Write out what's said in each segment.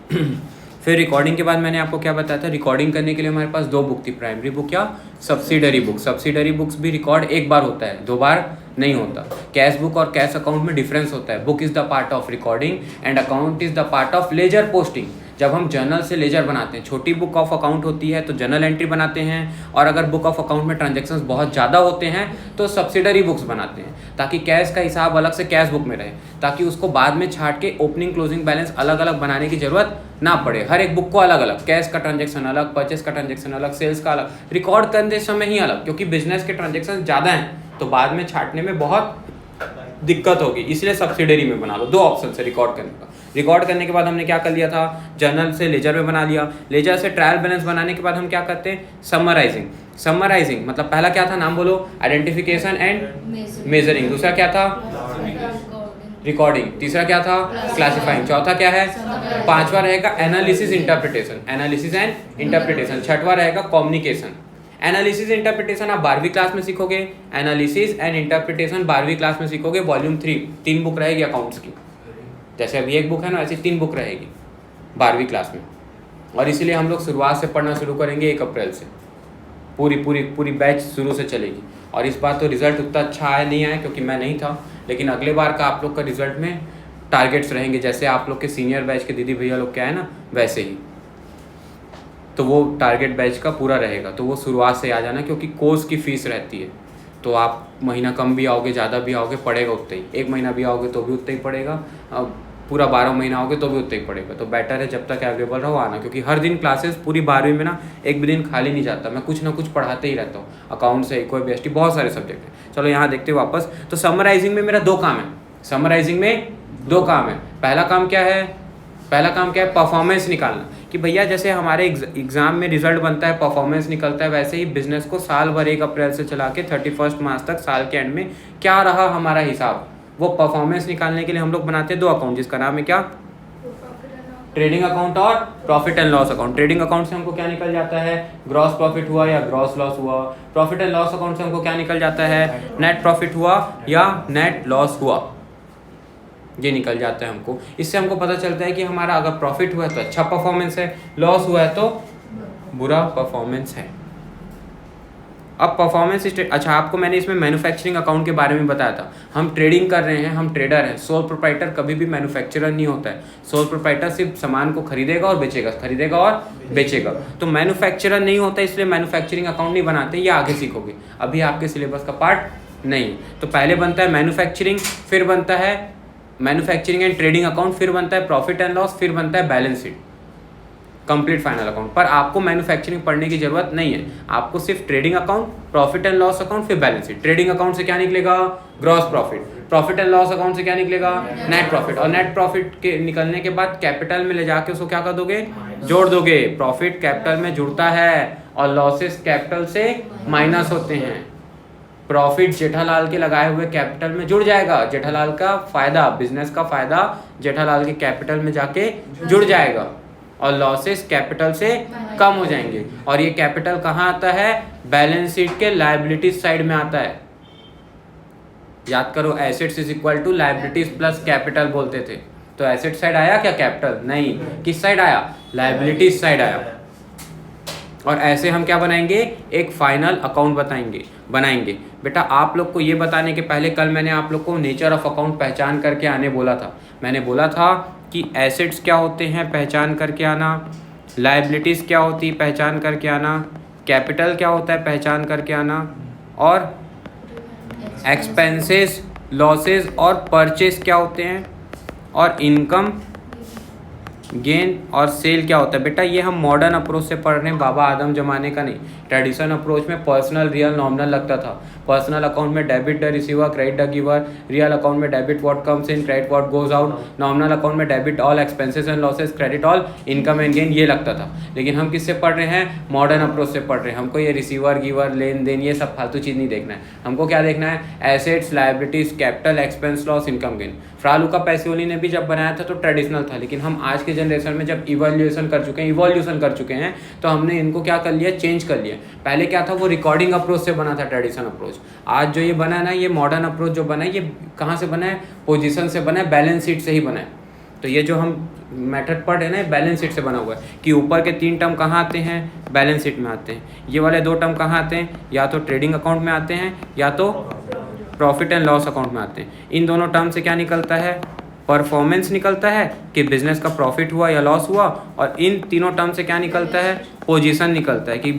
फिर रिकॉर्डिंग के बाद मैंने आपको क्या बताया था, रिकॉर्डिंग करने के लिए हमारे पास दो बुक थी, प्राइमरी बुक या सब्सिडरी बुक। सब्सिडरी बुक्स भी रिकॉर्ड एक बार होता है, दो बार नहीं होता। कैश बुक और कैश अकाउंट में डिफरेंस होता है। Book is the part of recording and account is the part of ledger posting. जब हम जर्नल से लेजर बनाते हैं, छोटी बुक ऑफ अकाउंट होती है तो जर्नल एंट्री बनाते हैं, और अगर बुक ऑफ अकाउंट में ट्रांजेक्शन्स बहुत ज़्यादा होते हैं तो सब्सिडरी बुक्स बनाते हैं, ताकि कैश का हिसाब अलग से कैश बुक में रहे, ताकि उसको बाद में छाट के ओपनिंग क्लोजिंग बैलेंस अलग अलग बनाने की जरूरत ना पड़े। हर एक बुक को अलग अलग, कैश का ट्रांजेक्शन अलग, परचेस का ट्रांजेक्शन अलग, सेल्स का अलग, रिकॉर्ड करते समय ही अलग, क्योंकि बिजनेस के ट्रांजेक्शन ज़्यादा हैं तो बाद में छाटने में बहुत दिक्कत होगी, इसलिए सब्सिडरी में बना लो। दो ऑप्शन है रिकॉर्ड करने का। रिकॉर्ड करने के बाद हमने क्या कर लिया था, जर्नल से लेजर में बना लिया। लेजर से ट्रायल बैलेंस बनाने के बाद हम क्या करते हैं, समराइजिंग। समराइजिंग मतलब पहला क्या था, नाम बोलो, आइडेंटिफिकेशन एंड मेजरिंग। दूसरा क्या था, रिकॉर्डिंग। तीसरा क्या था, क्लासिफाइंग। चौथा क्या है, पांचवा रहेगा analysis interpretation, analysis and interpretation. छठवा रहेगा कम्युनिकेशन। एनालिसिस इंटरप्रिटेशन आप 12वीं क्लास में सीखोगे, एनालिसिस एंड इंटरप्रिटेशन 12वीं क्लास में सीखोगे, वॉल्यूम 3। 3 बुक रहेगी अकाउंट्स की, जैसे अभी एक बुक है ना, ऐसी 3 बुक रहेगी 12वीं क्लास में। और इसीलिए हम लोग शुरुआत से पढ़ना शुरू करेंगे 1 अप्रैल से, पूरी बैच शुरू से चलेगी। और इस बार तो रिजल्ट उतना अच्छा आया नहीं आया क्योंकि मैं नहीं था, लेकिन अगले बार का आप लोग का रिजल्ट में टारगेट्स रहेंगे, जैसे आप लोग के सीनियर बैच के दीदी भैया लोग क्या है ना, वैसे ही। तो वो टारगेट बैच का पूरा रहेगा, तो वो शुरुआत से आ जाना, क्योंकि कोर्स की फ़ीस रहती है। तो आप महीना कम भी आओगे, ज़्यादा भी आओगे, पड़ेगा उतना ही। 1 महीना भी आओगे तो भी उतना ही पड़ेगा, अब पूरा 12 महीना आओगे तो भी उतना ही पड़ेगा। तो बेटर है जब तक अवेलेबल रहो आना, क्योंकि हर दिन क्लासेस पूरी 12वीं में ना एक भी दिन खाली नहीं जाता, मैं कुछ ना कुछ पढ़ाते ही रहता हूँ। अकाउंट से कोई BST बहुत सारे सब्जेक्ट हैं। चलो यहाँ देखते हो वापस। तो समराइजिंग में मेरा 2 काम है, समराइजिंग में 2 काम है। पहला काम क्या है, परफॉर्मेंस निकालना, कि भैया जैसे हमारे एग्जाम में रिजल्ट बनता है, परफॉर्मेंस निकलता है, वैसे ही बिजनेस को साल भर 1 अप्रैल से चला के 31 मार्च तक, साल के एंड में क्या रहा हमारा हिसाब, वो परफॉर्मेंस निकालने के लिए हम लोग बनाते हैं 2 अकाउंट, जिसका नाम है क्या, ट्रेडिंग अकाउंट और profit and loss account. Trading account से हमको क्या निकल जाता है, ग्रॉस प्रॉफिट हुआ या ग्रॉस लॉस हुआ। प्रॉफिट एंड लॉस अकाउंट से हमको क्या निकल जाता है, नेट प्रॉफिट हुआ या नेट लॉस हुआ, ये निकल जाता है हमको। इससे हमको पता चलता है कि हमारा अगर प्रॉफिट हुआ है तो अच्छा परफॉर्मेंस है, लॉस हुआ है तो बुरा परफॉर्मेंस है। अब परफॉर्मेंस अच्छा, आपको मैंने इसमें मैन्युफैक्चरिंग अकाउंट के बारे में बताया था। हम ट्रेडिंग कर रहे हैं, हम ट्रेडर हैं। सोल प्रोप्राइटर कभी भी मैन्युफैक्चरर नहीं होता है। सोल प्रोप्राइटर सिर्फ सामान को खरीदेगा और बेचेगा, खरीदेगा और बेचेगा। तो मैन्युफैक्चरर नहीं होता, इसलिए मैन्युफैक्चरिंग अकाउंट नहीं बनाते, ये आगे सीखोगे, अभी आपके सिलेबस का पार्ट नहीं। तो पहले बनता है मैन्युफैक्चरिंग, फिर बनता है मैन्युफैक्चरिंग एंड ट्रेडिंग अकाउंट, फिर बनता है प्रॉफिट एंड लॉस, फिर बनता है balance sheet, complete final account. पर आपको मैन्युफैक्चरिंग पढ़ने की जरूरत नहीं है, आपको सिर्फ trading account, profit and loss account, फिर बैलेंस शीट। ट्रेडिंग अकाउंट से क्या निकलेगा, gross profit. Profit and loss account से क्या निकलेगा, नेट प्रॉफिट। और नेट प्रॉफिट के निकलने के बाद कैपिटल में ले जाके उसको क्या कर दोगे, जोड़ दोगे। प्रॉफिट कैपिटल में जुड़ता है और लॉसेस कैपिटल से माइनस होते हैं। प्रॉफिट जेठालाल के लगाए हुए कैपिटल में जुड़ जाएगा, जेठालाल का फायदा, बिजनेस का फायदा जेठालाल के कैपिटल में जाके जुड़ जाएगा, और लॉसेस कैपिटल से कम हो जाएंगे। और ये कैपिटल कहाँ आता है, बैलेंस शीट के लायबिलिटीज साइड में आता है। याद करो, assets is equal to liabilities plus capital बोलते थे। तो एसेट साइड आया क्या, कैपिटल नहीं, किस साइड आया, लायबिलिटीज साइड आया। और ऐसे हम क्या बनाएंगे, एक फाइनल अकाउंट बनाएंगे। बेटा आप लोग को ये बताने के पहले कल मैंने आप लोग को नेचर ऑफ अकाउंट पहचान करके आने बोला था। मैंने बोला था कि एसेट्स क्या होते हैं, पहचान करके आना, लायबिलिटीज़ क्या होती है, पहचान करके आना, कैपिटल क्या होता है, पहचान करके आना, और एक्सपेंसेस, लॉसेस और परचेस क्या होते हैं, और इनकम, गेन और सेल क्या होता है। बेटा ये हम मॉडर्न अप्रोच से पढ़ रहे हैं, बाबा आदम जमाने का नहीं। ट्रेडिशनल अप्रोच में पर्सनल, रियल, नॉमिनल लगता था। पर्सनल अकाउंट में debit the receiver, credit the giver. Real account में debit what comes in, credit what goes out. Nominal account में debit all expenses and losses, credit all income and gain, ये लगता था। लेकिन हम किससे पढ़ रहे हैं, मॉडर्न अप्रोच से पढ़ रहे हैं। हमको ये रिसीवर, गिवर, लेन देन, ये सब फालतू चीज़ नहीं देखना है। हमको क्या देखना है, assets, liabilities, capital, expense, loss, income, gain. Fra Luca Pacioli ने भी जब बनाया था तो ट्रेडिशनल था, लेकिन हम आज के जनरेशन में जब इवोल्यूशन कर चुके हैं तो हमने इनको क्या कर लिया, चेंज कर लिया। पहले क्या था, वो रिकॉर्डिंग अप्रोच से बना था, ट्रेडिशनल अप्रोच। आज जो ये बना है ना, ये मॉडर्न अप्रोच जो बना है, ये कहाँ से बना है, पोजीशन से बना है, बैलेंस शीट से ही बना है। तो ये जो हम मेथड पढ़ रहे हैं ना, बैलेंस शीट से बना हुआ है कि ऊपर के 3 टर्म कहाँ आते हैं, बैलेंस शीट में आते हैं। ये वाले 2 टर्म कहाँ आते हैं, या तो ट्रेडिंग अकाउंट में आते हैं या तो प्रॉफिट एंड लॉस अकाउंट में आते हैं। इन दोनों टर्म से क्या निकलता है, परफॉर्मेंस निकलता है कि बिजनेस का प्रॉफिट हुआ या लॉस हुआ, और इन तीनों टर्म से क्या निकलता है, पोजीशन निकलता है कि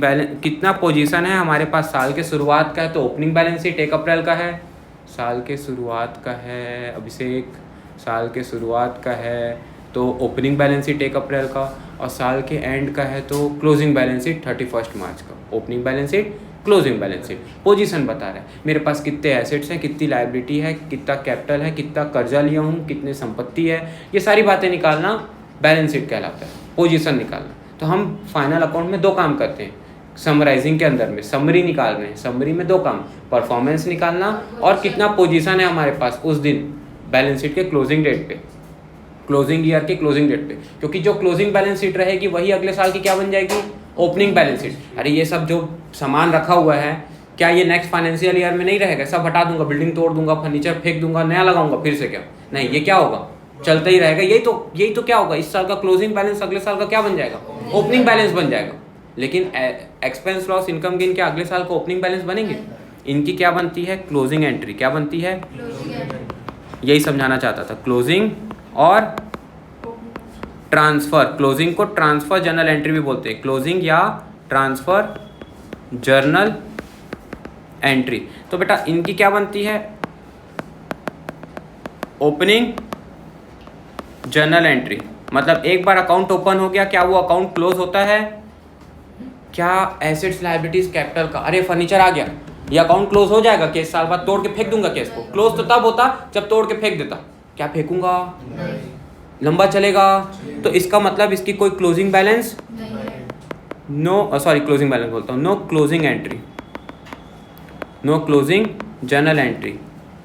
कितना पोजीशन है हमारे पास। साल के शुरुआत का है तो ओपनिंग बैलेंस शीट 1 अप्रैल का है, साल के शुरुआत का है अभिषेक, साल के शुरुआत का है तो ओपनिंग बैलेंस शीट 1 अप्रैल का, और साल के एंड का है तो क्लोजिंग बैलेंस शीट 31 मार्च का। Opening balance sheet, closing balance sheet, position बता रहा है मेरे पास कितने एसेट्स हैं, कितनी लायबिलिटी है, कितना कैपिटल है, कितना कर्जा लिया हूँ, कितनी संपत्ति है, ये सारी बातें निकालना बैलेंस शीट कहलाता है, पोजीशन निकालना। तो हम फाइनल अकाउंट में 2 काम करते हैं, समराइजिंग के अंदर में समरी निकाल रहे हैं। समरी में 2 काम, परफॉर्मेंस निकालना और कितना पोजीशन है हमारे पास उस दिन बैलेंस शीट के क्लोजिंग डेट पे, क्लोजिंग ईयर के क्लोजिंग डेट पे, क्योंकि जो क्लोजिंग बैलेंस शीट रहेगी वही अगले साल की क्या बन जाएगी, ओपनिंग बैलेंस शीट। अरे ये सब जो सामान रखा हुआ है क्या ये नेक्स्ट फाइनेंशियल ईयर में नहीं रहेगा, सब हटा दूंगा, बिल्डिंग तोड़ दूंगा, फर्नीचर फेंक दूंगा, नया लगाऊंगा फिर से, क्या नहीं, ये क्या होगा, चलता ही रहेगा। यही तो क्या होगा, इस साल का क्लोजिंग बैलेंस अगले साल का क्या बन जाएगा, ओपनिंग बैलेंस बन जाएगा। लेकिन एक्सपेंस लॉस इनकम गेन क्या अगले साल का ओपनिंग बैलेंस बनेंगे, इनकी क्या बनती है, क्लोजिंग एंट्री। क्या बनती है, यही समझाना चाहता था, क्लोजिंग और ट्रांसफर। क्लोजिंग को ट्रांसफर जर्नल एंट्री भी बोलते हैं, क्लोजिंग या ट्रांसफर जर्नल एंट्री। तो बेटा इनकी क्या बनती है, ओपनिंग जर्नल एंट्री। मतलब एक बार अकाउंट ओपन हो गया, क्या वो अकाउंट क्लोज होता है, क्या एसेट्स लायबिलिटीज कैपिटल का, अरे फर्नीचर आ गया, ये अकाउंट क्लोज हो जाएगा, केस साल बाद तोड़ के फेंक दूंगा केस को। क्लोज तो तब होता जब तोड़ के फेंक देता, क्या फेंकूंगा, लंबा चलेगा। तो इसका मतलब इसकी कोई closing balance no, sorry closing balance बोलता हूँ, no closing entry, no closing journal entry,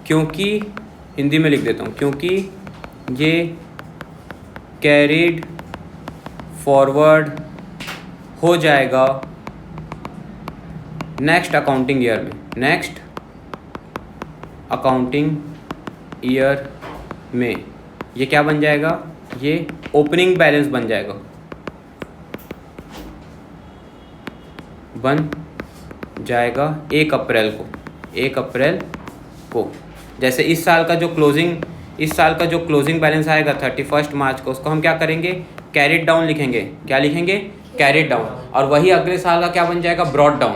क्योंकि हिंदी में लिख देता हूँ, क्योंकि ये कैरिड फॉरवर्ड हो जाएगा नेक्स्ट अकाउंटिंग ईयर में, नेक्स्ट अकाउंटिंग ईयर में ये क्या बन जाएगा, ये ओपनिंग बैलेंस बन जाएगा, बन जाएगा 1 अप्रैल को, 1 अप्रैल को। जैसे इस साल का जो क्लोजिंग बैलेंस आएगा 31 मार्च को, उसको हम क्या करेंगे, कैरिड डाउन लिखेंगे। क्या लिखेंगे, कैरिड डाउन। और वही अगले साल का क्या बन जाएगा, ब्रॉड डाउन।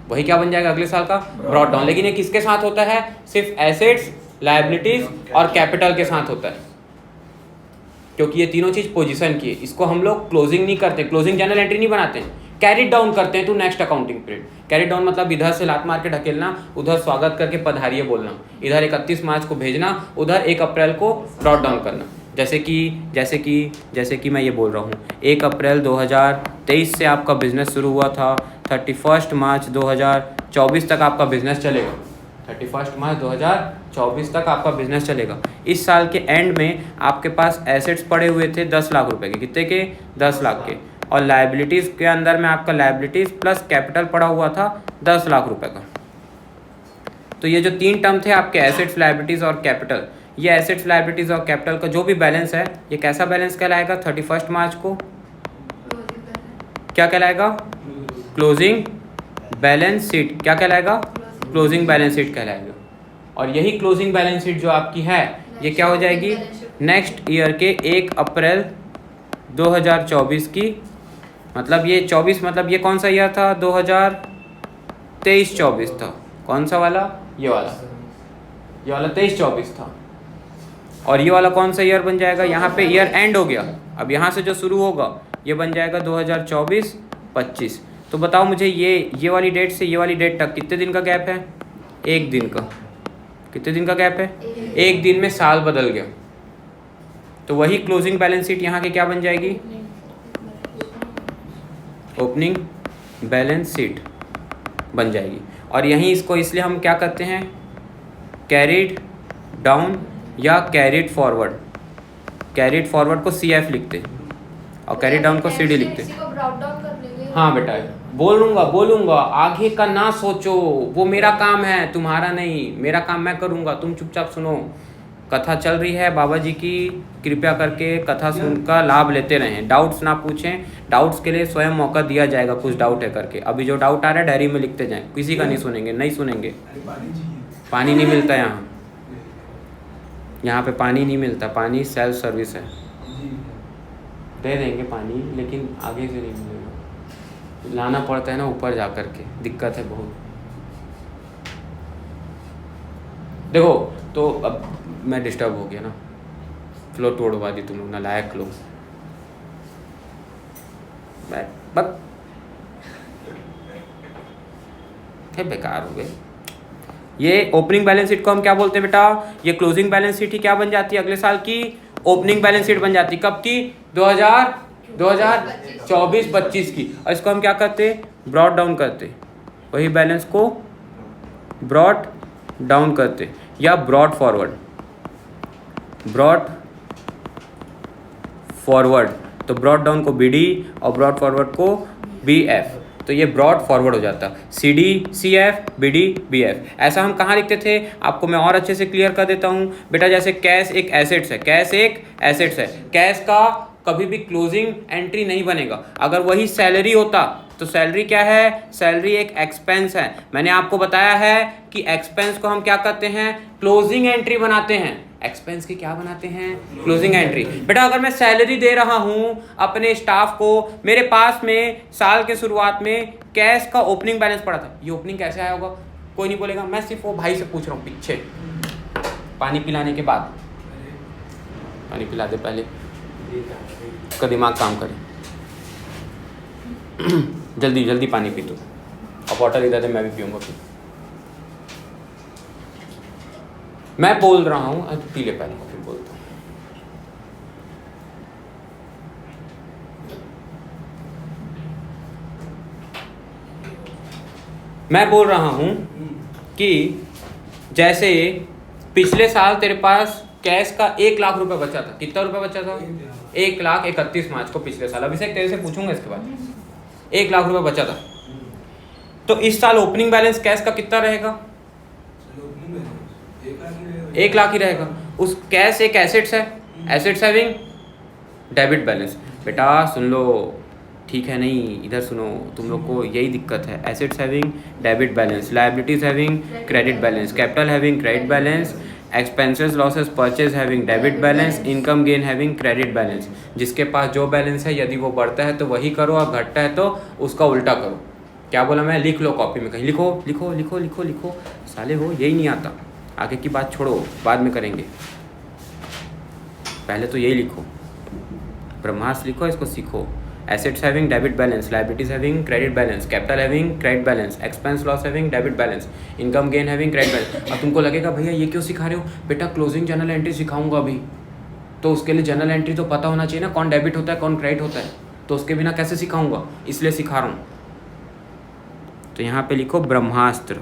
वही क्या बन जाएगा अगले साल का, ब्रॉड डाउन। लेकिन ये किसके साथ होता है, सिर्फ एसेट्स, लायबिलिटीज और कैपिटल के साथ होता है, क्योंकि ये तीनों चीज पोजीशन की है। इसको हम लोग क्लोजिंग नहीं करते, क्लोजिंग जर्नल एंट्री नहीं बनाते हैं, कैरिड डाउन करते हैं to next accounting period. Carried down मतलब इधर से लात मार के ढकेलना, उधर स्वागत करके पधारिए बोलना, इधर 31 मार्च को भेजना, उधर 1 अप्रैल को ब्रॉड डाउन करना। जैसे कि मैं ये बोल रहा हूँ 1 अप्रैल 2023 से आपका बिजनेस शुरू हुआ था, 31 मार्च 2024 तक आपका बिजनेस चलेगा, 31 मार्च 2024 तक आपका बिजनेस चलेगा। इस साल के एंड में आपके पास एसेट्स पड़े हुए थे 10 लाख रुपए के, कितने के, 10 लाख के, और लायबिलिटीज़ के अंदर में आपका लायबिलिटीज़ प्लस कैपिटल पड़ा हुआ था 10 लाख रुपए का। तो ये जो 3 टर्म थे आपके एसेट्स, लायबिलिटीज़ और कैपिटल, ये एसेट्स, लायबिलिटीज़ और कैपिटल का जो भी बैलेंस है ये कैसा बैलेंस कहलाएगा 31 मार्च को, क्या कहलाएगा, क्लोजिंग बैलेंस शीट। क्या कहलाएगा, क्लोजिंग बैलेंस शीट कहलाएगा। और यही क्लोजिंग बैलेंस शीट जो आपकी है ये क्या हो जाएगी, नेक्स्ट ईयर के 1 अप्रैल 2024 की, मतलब ये 24, मतलब ये कौन सा ईयर था, 2023-24 था। कौन सा वाला, ये वाला 23-24 था। और ये वाला कौन सा ईयर बन जाएगा, यहाँ पे ईयर एंड हो गया, अब यहाँ से जो शुरू होगा ये बन जाएगा 2024-25। तो बताओ मुझे ये वाली डेट से ये वाली डेट तक कितने दिन का गैप है, 1 दिन का। कितने दिन का गैप है, 1 दिन में साल बदल गया। तो वही क्लोजिंग बैलेंस शीट यहाँ की क्या बन जाएगी, ओपनिंग बैलेंस शीट बन जाएगी। और यहीं इसको इसलिए हम क्या करते हैं, कैरिड डाउन या कैरिड फॉरवर्ड। कैरिड फॉरवर्ड को CF लिखते और कैरिड डाउन को CD लिखते। हाँ बेटा बोलूँगा, आगे का ना सोचो, वो मेरा काम है तुम्हारा नहीं, मेरा काम मैं करूँगा, तुम चुपचाप सुनो। कथा चल रही है बाबा जी की, कृपया करके कथा सुनकर लाभ लेते रहें, डाउट्स ना पूछें, डाउट्स के लिए स्वयं मौका दिया जाएगा, कुछ डाउट है करके। अभी जो डाउट आ रहा है डायरी में लिखते जाएं, किसी का नहीं सुनेंगे, नहीं सुनेंगे। पानी नहीं मिलता यहाँ पे पानी नहीं मिलता, पानी सेल्फ सर्विस है, दे देंगे पानी लेकिन आगे से नहीं मिलेगा, लाना पड़ता है ना ऊपर जा कर के, दिक्कत है बहुत। देखो तो अब मैं डिस्टर्ब हो गया ना, फ्लो तोड़वा दी तुम लोग, नालायक लोग, बस बेकार हो गए। ये ओपनिंग बैलेंस शीट को हम क्या बोलते हैं बेटा, ये क्लोजिंग बैलेंस शीट ही क्या बन जाती है अगले साल की, ओपनिंग बैलेंस शीट बन जाती है। कब की, 2024-25 की। और इसको हम क्या करते, ब्रॉड डाउन करते, वही बैलेंस को ब्रॉड डाउन करते या ब्रॉड फॉरवर्ड, ब्रॉड फॉरवर्ड। तो ब्रॉड डाउन को BD और ब्रॉड फॉरवर्ड को BF, तो ये ब्रॉड फॉरवर्ड हो जाता, CD CF BD BF। ऐसा हम कहाँ लिखते थे, आपको मैं और अच्छे से क्लियर कर देता हूँ बेटा। जैसे कैश एक एसेट्स है, कैश एक एसेट्स है, कैश का कभी भी क्लोजिंग एंट्री नहीं बनेगा। अगर वही सैलरी होता तो सैलरी क्या है, सैलरी एक एक्सपेंस है। मैंने आपको बताया है कि एक्सपेंस को हम क्या करते हैं, क्लोजिंग एंट्री बनाते हैं। एक्सपेंस की क्या बनाते हैं, क्लोजिंग एंट्री। बेटा अगर मैं सैलरी दे रहा हूं अपने स्टाफ को, मेरे पास में साल के शुरुआत में कैश का ओपनिंग बैलेंस पड़ा था, ये ओपनिंग कैसे आया होगा, कोई नहीं बोलेगा। मैं सिर्फ वो भाई से पूछ रहा हूँ पीछे, पानी पिलाने के बाद, पानी पिला दे पहले, उसका दिमाग काम करे। जल्दी जल्दी पानी पी तू, और बॉटल इधर दे, मैं भी पीऊँगा फिर। मैं बोल रहा हूँ, अब पी ले पहले फिर बोलता हूँ। मैं बोल रहा हूँ कि जैसे पिछले साल तेरे पास कैश का 1 लाख रुपए बचा था, कितना रुपए बचा था, 1,31,000 मार्च को पिछले साल। अभिषेक तेरे से पूछूंगा इसके बाद, 1 लाख रुपए बचा था। तो इस साल ओपनिंग बैलेंस कैश का कितना रहेगा, 1 लाख ही रहेगा। उस कैश एक एसेट्स है, एसेट्स हैविंग डेबिट बैलेंस। बेटा सुन लो, ठीक है नहीं, इधर सुनो, तुम लोग को यही दिक्कत है। Assets having debit balance, liabilities having credit balance, capital having credit balance, expenses losses purchase having debit balance, income gain having credit balance. जिसके पास जो बैलेंस है, यदि वो बढ़ता है तो वही करो, और घटता है तो उसका उल्टा करो। क्या बोला मैं, लिख लो कॉपी में कहीं, लिखो लिखो लिखो लिखो लिखो। साले हो यही नहीं आता, आगे की बात छोड़ो, बाद में करेंगे, पहले तो यही लिखो, ब्रह्मास्त्र लिखो, इसको सीखो। Assets having debit balance, liabilities having credit balance, capital having credit balance, expense loss having debit balance, income gain having credit balance. अब तुमको लगेगा भैया ये क्यों सिखा रहे हो, बेटा क्लोजिंग जर्नल एंट्री सिखाऊंगा अभी, तो उसके लिए जर्नल एंट्री तो पता होना चाहिए ना, कौन डेबिट होता है कौन क्रेडिट होता है, तो उसके बिना कैसे सिखाऊंगा, इसलिए सिखा रहा हूँ। तो यहाँ पे लिखो ब्रह्मास्त्र।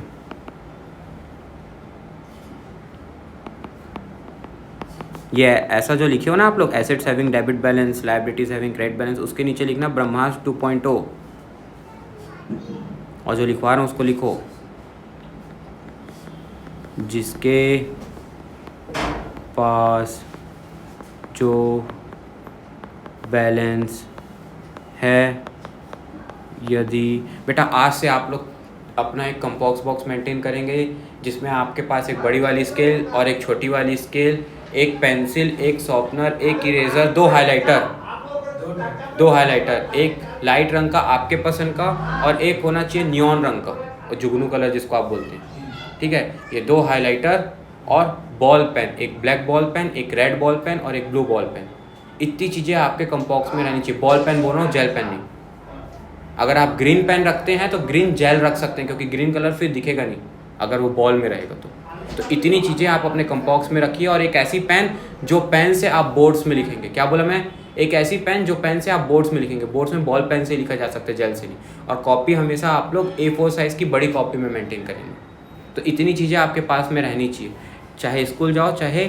ये ऐसा जो लिखे हो ना आप लोग, assets having debit balance, liabilities having credit balance, उसके नीचे लिखना ब्रह्मास्त्र 2.0, और जो लिखवा रहा हूँ उसको लिखो, जिसके पास जो बैलेंस है, यदि बेटा आज से आप लोग अपना एक कंपॉक्स बॉक्स मेंटेन करेंगे, जिसमें आपके पास एक बड़ी वाली स्केल और एक छोटी वाली स्केल, एक पेंसिल, एक शॉर्पनर, एक इरेजर, 2 हाइलाइटर, एक लाइट रंग का आपके पसंद का, और एक होना चाहिए नियॉन रंग का, और जुगनू कलर जिसको आप बोलते हैं, ठीक है। ये 2 हाइलाइटर और बॉल पेन, एक ब्लैक बॉल पेन, एक रेड बॉल पेन और एक ब्लू बॉल पेन। इतनी चीज़ें आपके कंपॉक्स में रहनी चाहिए। बॉल पेन बोल रहा हूँ, जेल पेन नहीं। अगर आप ग्रीन पेन रखते हैं तो ग्रीन जेल रख सकते हैं, क्योंकि ग्रीन कलर फिर दिखेगा नहीं अगर वो बॉल में रहेगा तो इतनी चीज़ें आप अपने कंपॉक्स में रखिए। और एक ऐसी पेन जो पेन से आप बोर्ड्स में लिखेंगे, क्या बोला मैं, एक ऐसी पेन जो पेन से आप बोर्ड्स में लिखेंगे, बोर्ड्स में बॉल पेन से लिखा जा सकता है, जेल से नहीं। और कॉपी हमेशा आप लोग A4 साइज़ की बड़ी कॉपी में मेंटेन करेंगे। तो इतनी चीज़ें आपके पास में रहनी चाहिए, चाहे स्कूल जाओ चाहे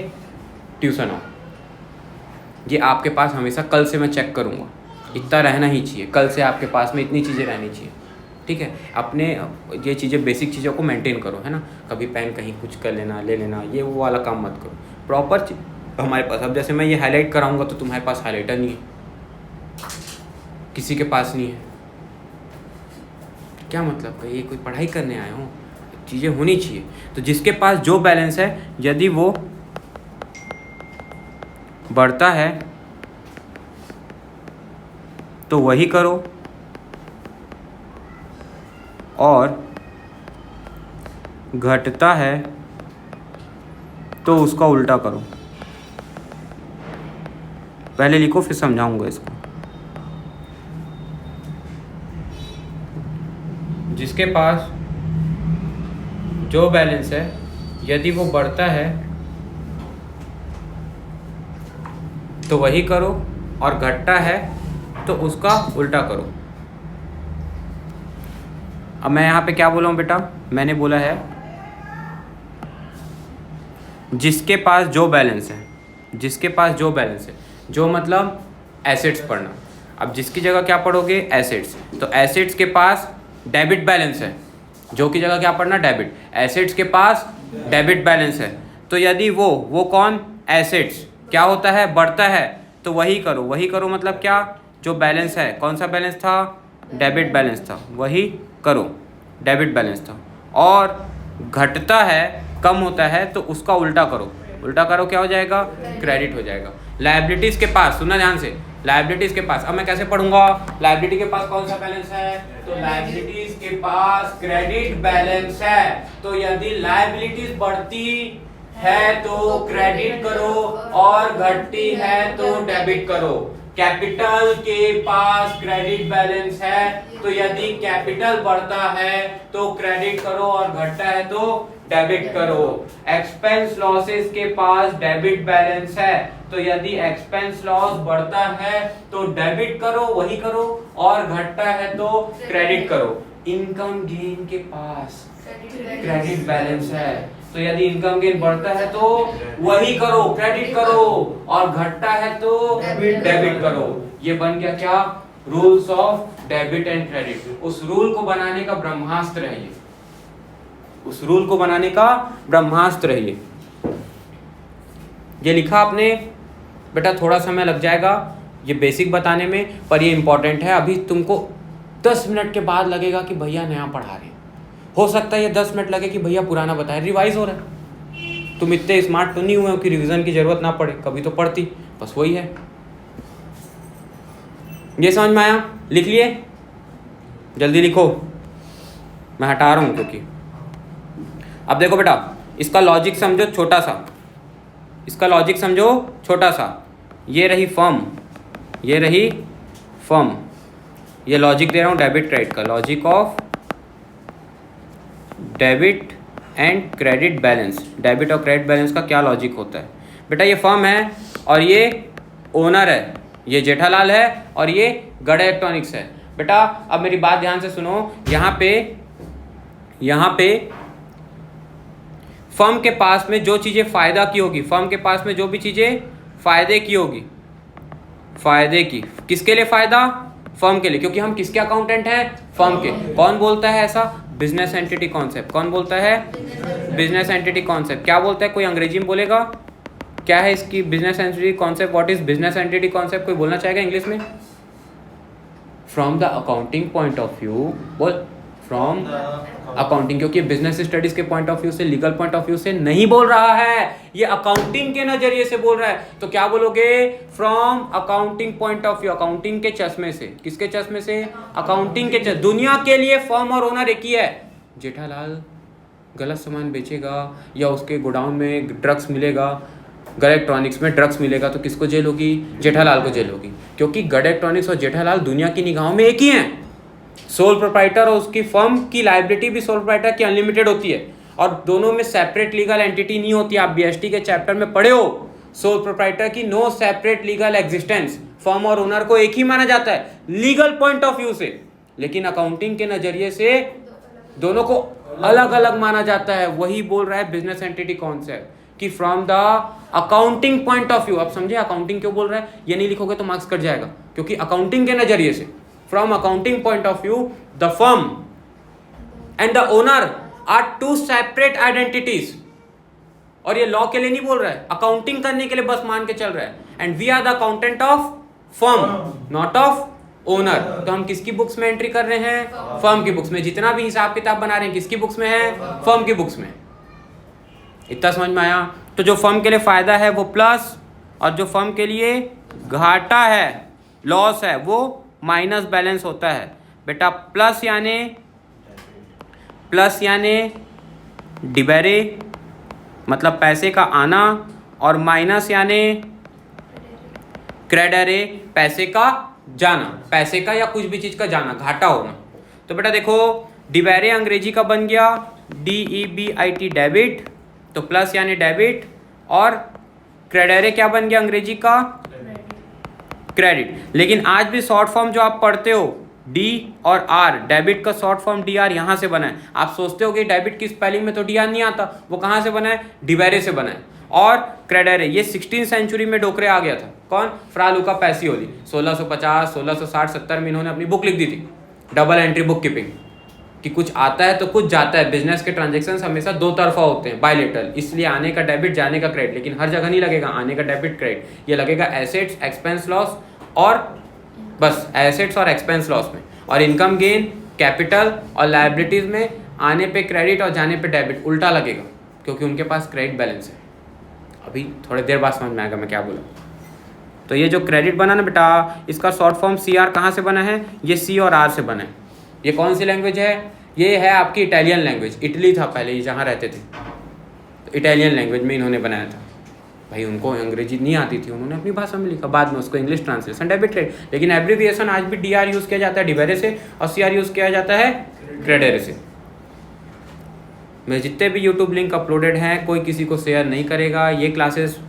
ट्यूशन हो, ये आपके पास हमेशा, कल से मैं चेक करूँगा, इतना रहना ही चाहिए, कल से आपके पास में इतनी चीज़ें रहनी चाहिए, ठीक है। अपने ये चीज़ें, बेसिक चीज़ों को मेंटेन करो, है ना। कभी पेन कहीं कुछ कर लेना, ले लेना, ये वो वाला काम मत करो। प्रॉपर हमारे पास। अब जैसे मैं ये हाईलाइट कराऊंगा तो तुम्हारे पास हाईलाइटर नहीं है, किसी के पास नहीं है, क्या मतलब है? ये कोई पढ़ाई करने आए हो? चीज़ें होनी चाहिए। तो जिसके पास जो बैलेंस है यदि वो बढ़ता है तो वही करो, और घटता है तो उसका उल्टा करो। पहले लिखो फिर समझाऊंगा इसको। जिसके पास जो बैलेंस है यदि वो बढ़ता है तो वही करो, और घटता है तो उसका उल्टा करो। अब मैं यहाँ पे क्या बोला हूँ बेटा? मैंने बोला है जिसके पास जो बैलेंस है, जिसके पास जो बैलेंस है, जो मतलब एसेट्स पढ़ना। अब जिसकी जगह क्या पढ़ोगे? एसेट्स। तो एसेट्स के पास डेबिट बैलेंस है, जो की जगह क्या पढ़ना? डेबिट। एसेट्स के पास डेबिट बैलेंस है, तो यदि वो कौन? एसेट्स क्या होता है? बढ़ता है, तो वही करो। वही करो मतलब क्या? जो बैलेंस है, कौन सा बैलेंस था? डेबिट बैलेंस था, वही करो, डेबिट बैलेंस था। और घटता है, कम होता है, तो उसका उल्टा करो। उल्टा करो क्या हो जाएगा? क्रेडिट हो जाएगा। लायबिलिटीज के पास, सुनना ध्यान से, लायबिलिटीज के पास, अब मैं कैसे पढ़ूंगा? लायबिलिटी के पास कौन सा बैलेंस है? तो लायबिलिटीज के पास क्रेडिट बैलेंस है, तो यदि लायबिलिटीज बढ़ती है तो क्रेडिट करो, और घटती है तो डेबिट करो। कैपिटल के पास क्रेडिट बैलेंस है, तो यदि कैपिटल बढ़ता है तो क्रेडिट करो, और घटता है तो डेबिट करो। एक्सपेंस लॉसेस के पास डेबिट बैलेंस है, तो यदि एक्सपेंस लॉस बढ़ता है तो डेबिट करो, वही करो, और घटता है तो क्रेडिट करो। इनकम गेन के पास क्रेडिट बैलेंस है, तो यदि इनकम गेन बढ़ता है तो वही करो, क्रेडिट करो, और घटता है तो डेबिट करो। ये बन गया क्या? Rules of debit and credit. उस रूल को बनाने का ब्रह्मास्त्र है ये, उस रूल को बनाने का ब्रह्मास्त्र है ये लिखा आपने बेटा, थोड़ा समय लग जाएगा ये बेसिक बताने में, पर ये इंपॉर्टेंट है। अभी तुमको 10 मिनट के बाद लगेगा कि भैया नया पढ़ा रहे हैं, हो सकता है ये 10 मिनट लगे कि भैया पुराना बताए, रिवाइज हो रहा है। तुम इतने स्मार्ट तो नहीं हुए हो कि रिवीजन की जरूरत ना पड़े, कभी तो पड़ती, बस वही है। ये समझ में आया? लिख लिए? जल्दी लिखो, मैं हटा रहा हूं क्योंकि। अब देखो बेटा, इसका लॉजिक समझो छोटा सा, इसका लॉजिक समझो छोटा सा। ये रही फर्म, ये रही फर्म, ये लॉजिक दे रहा हूं डेबिट क्रेडिट का, logic of debit and credit balance. Debit और क्रेडिट बैलेंस का क्या लॉजिक होता है बेटा? ये फर्म है और ये ओनर है, ये जेठालाल है और ये गढ़ इलेक्ट्रॉनिक्स है। बेटा अब मेरी बात ध्यान से सुनो, यहाँ पे फर्म के पास में जो चीजें फायदा की होगी, फर्म के पास में जो भी चीजें फायदे की होगी, फायदे की, किसके लिए फायदा? फर्म के लिए, क्योंकि हम किसके अकाउंटेंट हैं? फर्म के। कौन बोलता है ऐसा? Business entity concept. कौन बोलता है? Business entity concept. क्या बोलता है? कोई अंग्रेजी में बोलेगा? क्या है इसकी business entity concept? What is business entity concept? कोई बोलना चाहेगा इंग्लिश में? From the accounting point of view, बोल, फ्रॉम अकाउंटिंग, क्योंकि बिजनेस स्टडीज के पॉइंट ऑफ व्यू से, लीगल पॉइंट ऑफ व्यू से नहीं बोल रहा है, ये अकाउंटिंग के नजरिए से बोल रहा है। तो क्या बोलोगे? From accounting point of view, accounting के चश्मे से। किसके चश्मे से? अकाउंटिंग के चश्मे। दुनिया के लिए फर्म और ओनर एक ही है। जेठालाल गलत सामान बेचेगा या उसके गोडाउन में ड्रग्स मिलेगा, गढ़ इलेक्ट्रॉनिक्स में ड्रग्स मिलेगा, तो किसको जेल होगी? जेठालाल को जेल होगी, क्योंकि गढ़ इलेक्ट्रॉनिक्स और जेठालाल दुनिया की निगाहों में एक ही हैं। सोल प्रोप्राइटर और उसकी फर्म की लायबिलिटी भी सोल प्रोप्राइटर की अनलिमिटेड होती है, और दोनों में सेपरेट लीगल एंटिटी नहीं होती। आप बीएसटी के चैप्टर में पढ़े हो, सोल प्रोप्राइटर की no separate legal existence. Firm और ओनर को एक ही माना जाता है लीगल पॉइंट ऑफ व्यू से, लेकिन अकाउंटिंग के नजरिए से दोनों को अलग अलग माना जाता है। वही बोल रहा है बिजनेस एंटिटी कॉन्सेप्ट, कि from the accounting point of view. आप समझे अकाउंटिंग क्यों बोल रहा है? ये नहीं लिखोगे तो मार्क्स कट जाएगा, क्योंकि अकाउंटिंग के नजरिए से, from accounting point of view, the firm and the owner are two separate identities. और ये लॉ के लिए नहीं बोल रहा है, अकाउंटिंग करने के लिए बस मान के चल रहा है। And we are the accountant of firm, not of owner. तो हम किसकी बुक्स में एंट्री कर रहे हैं? फर्म की बुक्स में। जितना भी हिसाब किताब बना रहे हैं किसकी बुक्स में है? फर्म की बुक्स में। इतना समझ में आया? तो जो फर्म के लिए फायदा है वो प्लस, और जो फर्म के लिए घाटा है, लॉस है, वो माइनस बैलेंस होता है बेटा। प्लस यानी डिबेरे मतलब पैसे का आना, और माइनस यानी क्रेडरे पैसे का जाना, पैसे का या कुछ भी चीज का जाना, घाटा होना। तो बेटा देखो, डिबेरे अंग्रेजी का बन गया DEBIT डेबिट, तो प्लस यानी डेबिट, और क्रेडरे क्या बन गया अंग्रेजी का? क्रेडिट। लेकिन आज भी शॉर्ट फॉर्म जो आप पढ़ते हो D और R, डेबिट का शॉर्ट फॉर्म DR यहाँ से बना है। आप सोचते हो कि डेबिट की स्पेलिंग में तो DR नहीं आता, वो कहाँ से बना है? डिबेरे से बना है। और क्रेडरे ये 16th सेंचुरी में डोकरे आ गया था। कौन? फ्रा लुका पैसिओली। 1650, 1660, 70 में इन्होंने अपनी बुक लिख दी थी, डबल एंट्री बुक कीपिंग, कि कुछ आता है तो कुछ जाता है। बिजनेस के ट्रांजेक्शन हमेशा दो तरफा होते हैं, बायलेटरल, इसलिए आने का डेबिट जाने का क्रेडिट। लेकिन हर जगह नहीं लगेगा आने का डेबिट क्रेडिट, ये लगेगा एसेट्स एक्सपेंस लॉस, और बस एसेट्स और एक्सपेंस लॉस में। और इनकम गेन, कैपिटल और लायबिलिटीज में आने पे क्रेडिट और जाने पे डेबिट उल्टा लगेगा, क्योंकि उनके पास क्रेडिट बैलेंस है। अभी थोड़ी देर बाद समझ में आएगा मैं क्या बोला। तो ये जो क्रेडिट बना ना बेटा, इसका शॉर्ट फॉर्म CR कहाँ से बना है? ये C और R से बना है। ये कौन सी लैंग्वेज है? ये है आपकी इटालियन लैंग्वेज। इटली था पहले ये जहाँ रहते थे, तो इटालियन लैंग्वेज में इन्होंने बनाया था। भाई उनको अंग्रेजी नहीं आती थी, उन्होंने अपनी भाषा में लिखा, बाद में उसको इंग्लिश ट्रांसलेशन डेबिट क्रेडिट। लेकिन एब्रीविएशन आज भी DR यूज़ किया जाता है डिबेरे से, और CR यूज़ किया जाता है क्रेडेरे से। मेरे जितने भी यूट्यूब लिंक अपलोडेड हैं कोई किसी को शेयर नहीं करेगा। ये क्लासेस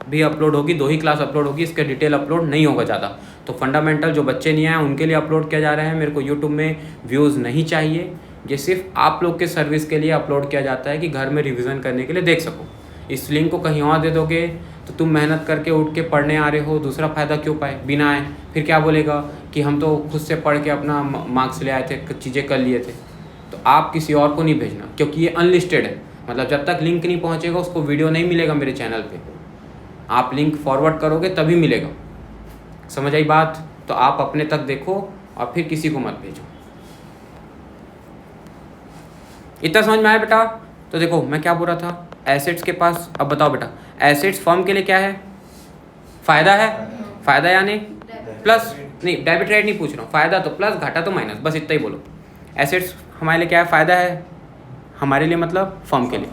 भी अपलोड होगी, 2 ही क्लास अपलोड होगी, इसके डिटेल अपलोड नहीं होगा ज़्यादा। तो फंडामेंटल जो बच्चे नहीं आए उनके लिए अपलोड किया जा रहा है। मेरे को यूट्यूब में व्यूज़ नहीं चाहिए, ये सिर्फ आप लोग के सर्विस के लिए अपलोड किया जाता है कि घर में रिविज़न करने के लिए देख सको। इस लिंक को कहीं और दे दोगे तो तुम मेहनत करके उठ के पढ़ने आ रहे हो, दूसरा फ़ायदा क्यों पाए? बिना आए फिर क्या बोलेगा कि हम तो खुद से पढ़ के अपना मार्क्स ले आए थे, चीज़ें कर लिए थे। तो आप किसी और को नहीं भेजना, क्योंकि ये अनलिस्टेड है। मतलब जब तक लिंक नहीं पहुँचेगा उसको वीडियो नहीं मिलेगा मेरे चैनल पर। आप लिंक फॉरवर्ड करोगे तभी मिलेगा। समझ आई बात? तो आप अपने तक देखो और फिर किसी को मत भेजो। इतना समझ में आया बेटा? तो देखो मैं क्या बोल रहा था, एसेट्स के पास। अब बताओ बेटा, एसेट्स फर्म के लिए क्या है? फायदा है। फायदा यानी प्लस, नहीं डेबिट क्रेडिट नहीं पूछ रहा हूँ, फायदा तो प्लस, घाटा तो माइनस, बस इतना ही बोलो। एसेट्स हमारे लिए क्या है? फायदा है हमारे लिए, मतलब फर्म के लिए।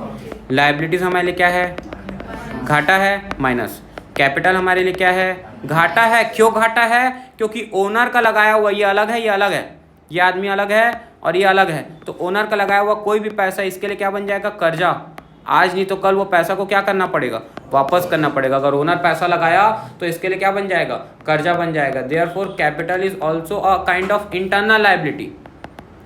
लायबिलिटीज हमारे लिए क्या है? घाटा है माइनस। कैपिटल हमारे लिए क्या है? घाटा है। क्यों घाटा है? क्योंकि ओनर का लगाया हुआ, ये अलग है, ये अलग है, ये आदमी अलग है और ये अलग है। तो ओनर का लगाया हुआ कोई भी पैसा इसके लिए क्या बन जाएगा? कर्जा। आज नहीं तो कल वो पैसा को क्या करना पड़ेगा? वापस करना पड़ेगा। अगर ओनर पैसा लगाया तो इसके लिए क्या बन जाएगा? कर्जा बन जाएगा। Therefore capital is also a kind of internal liability.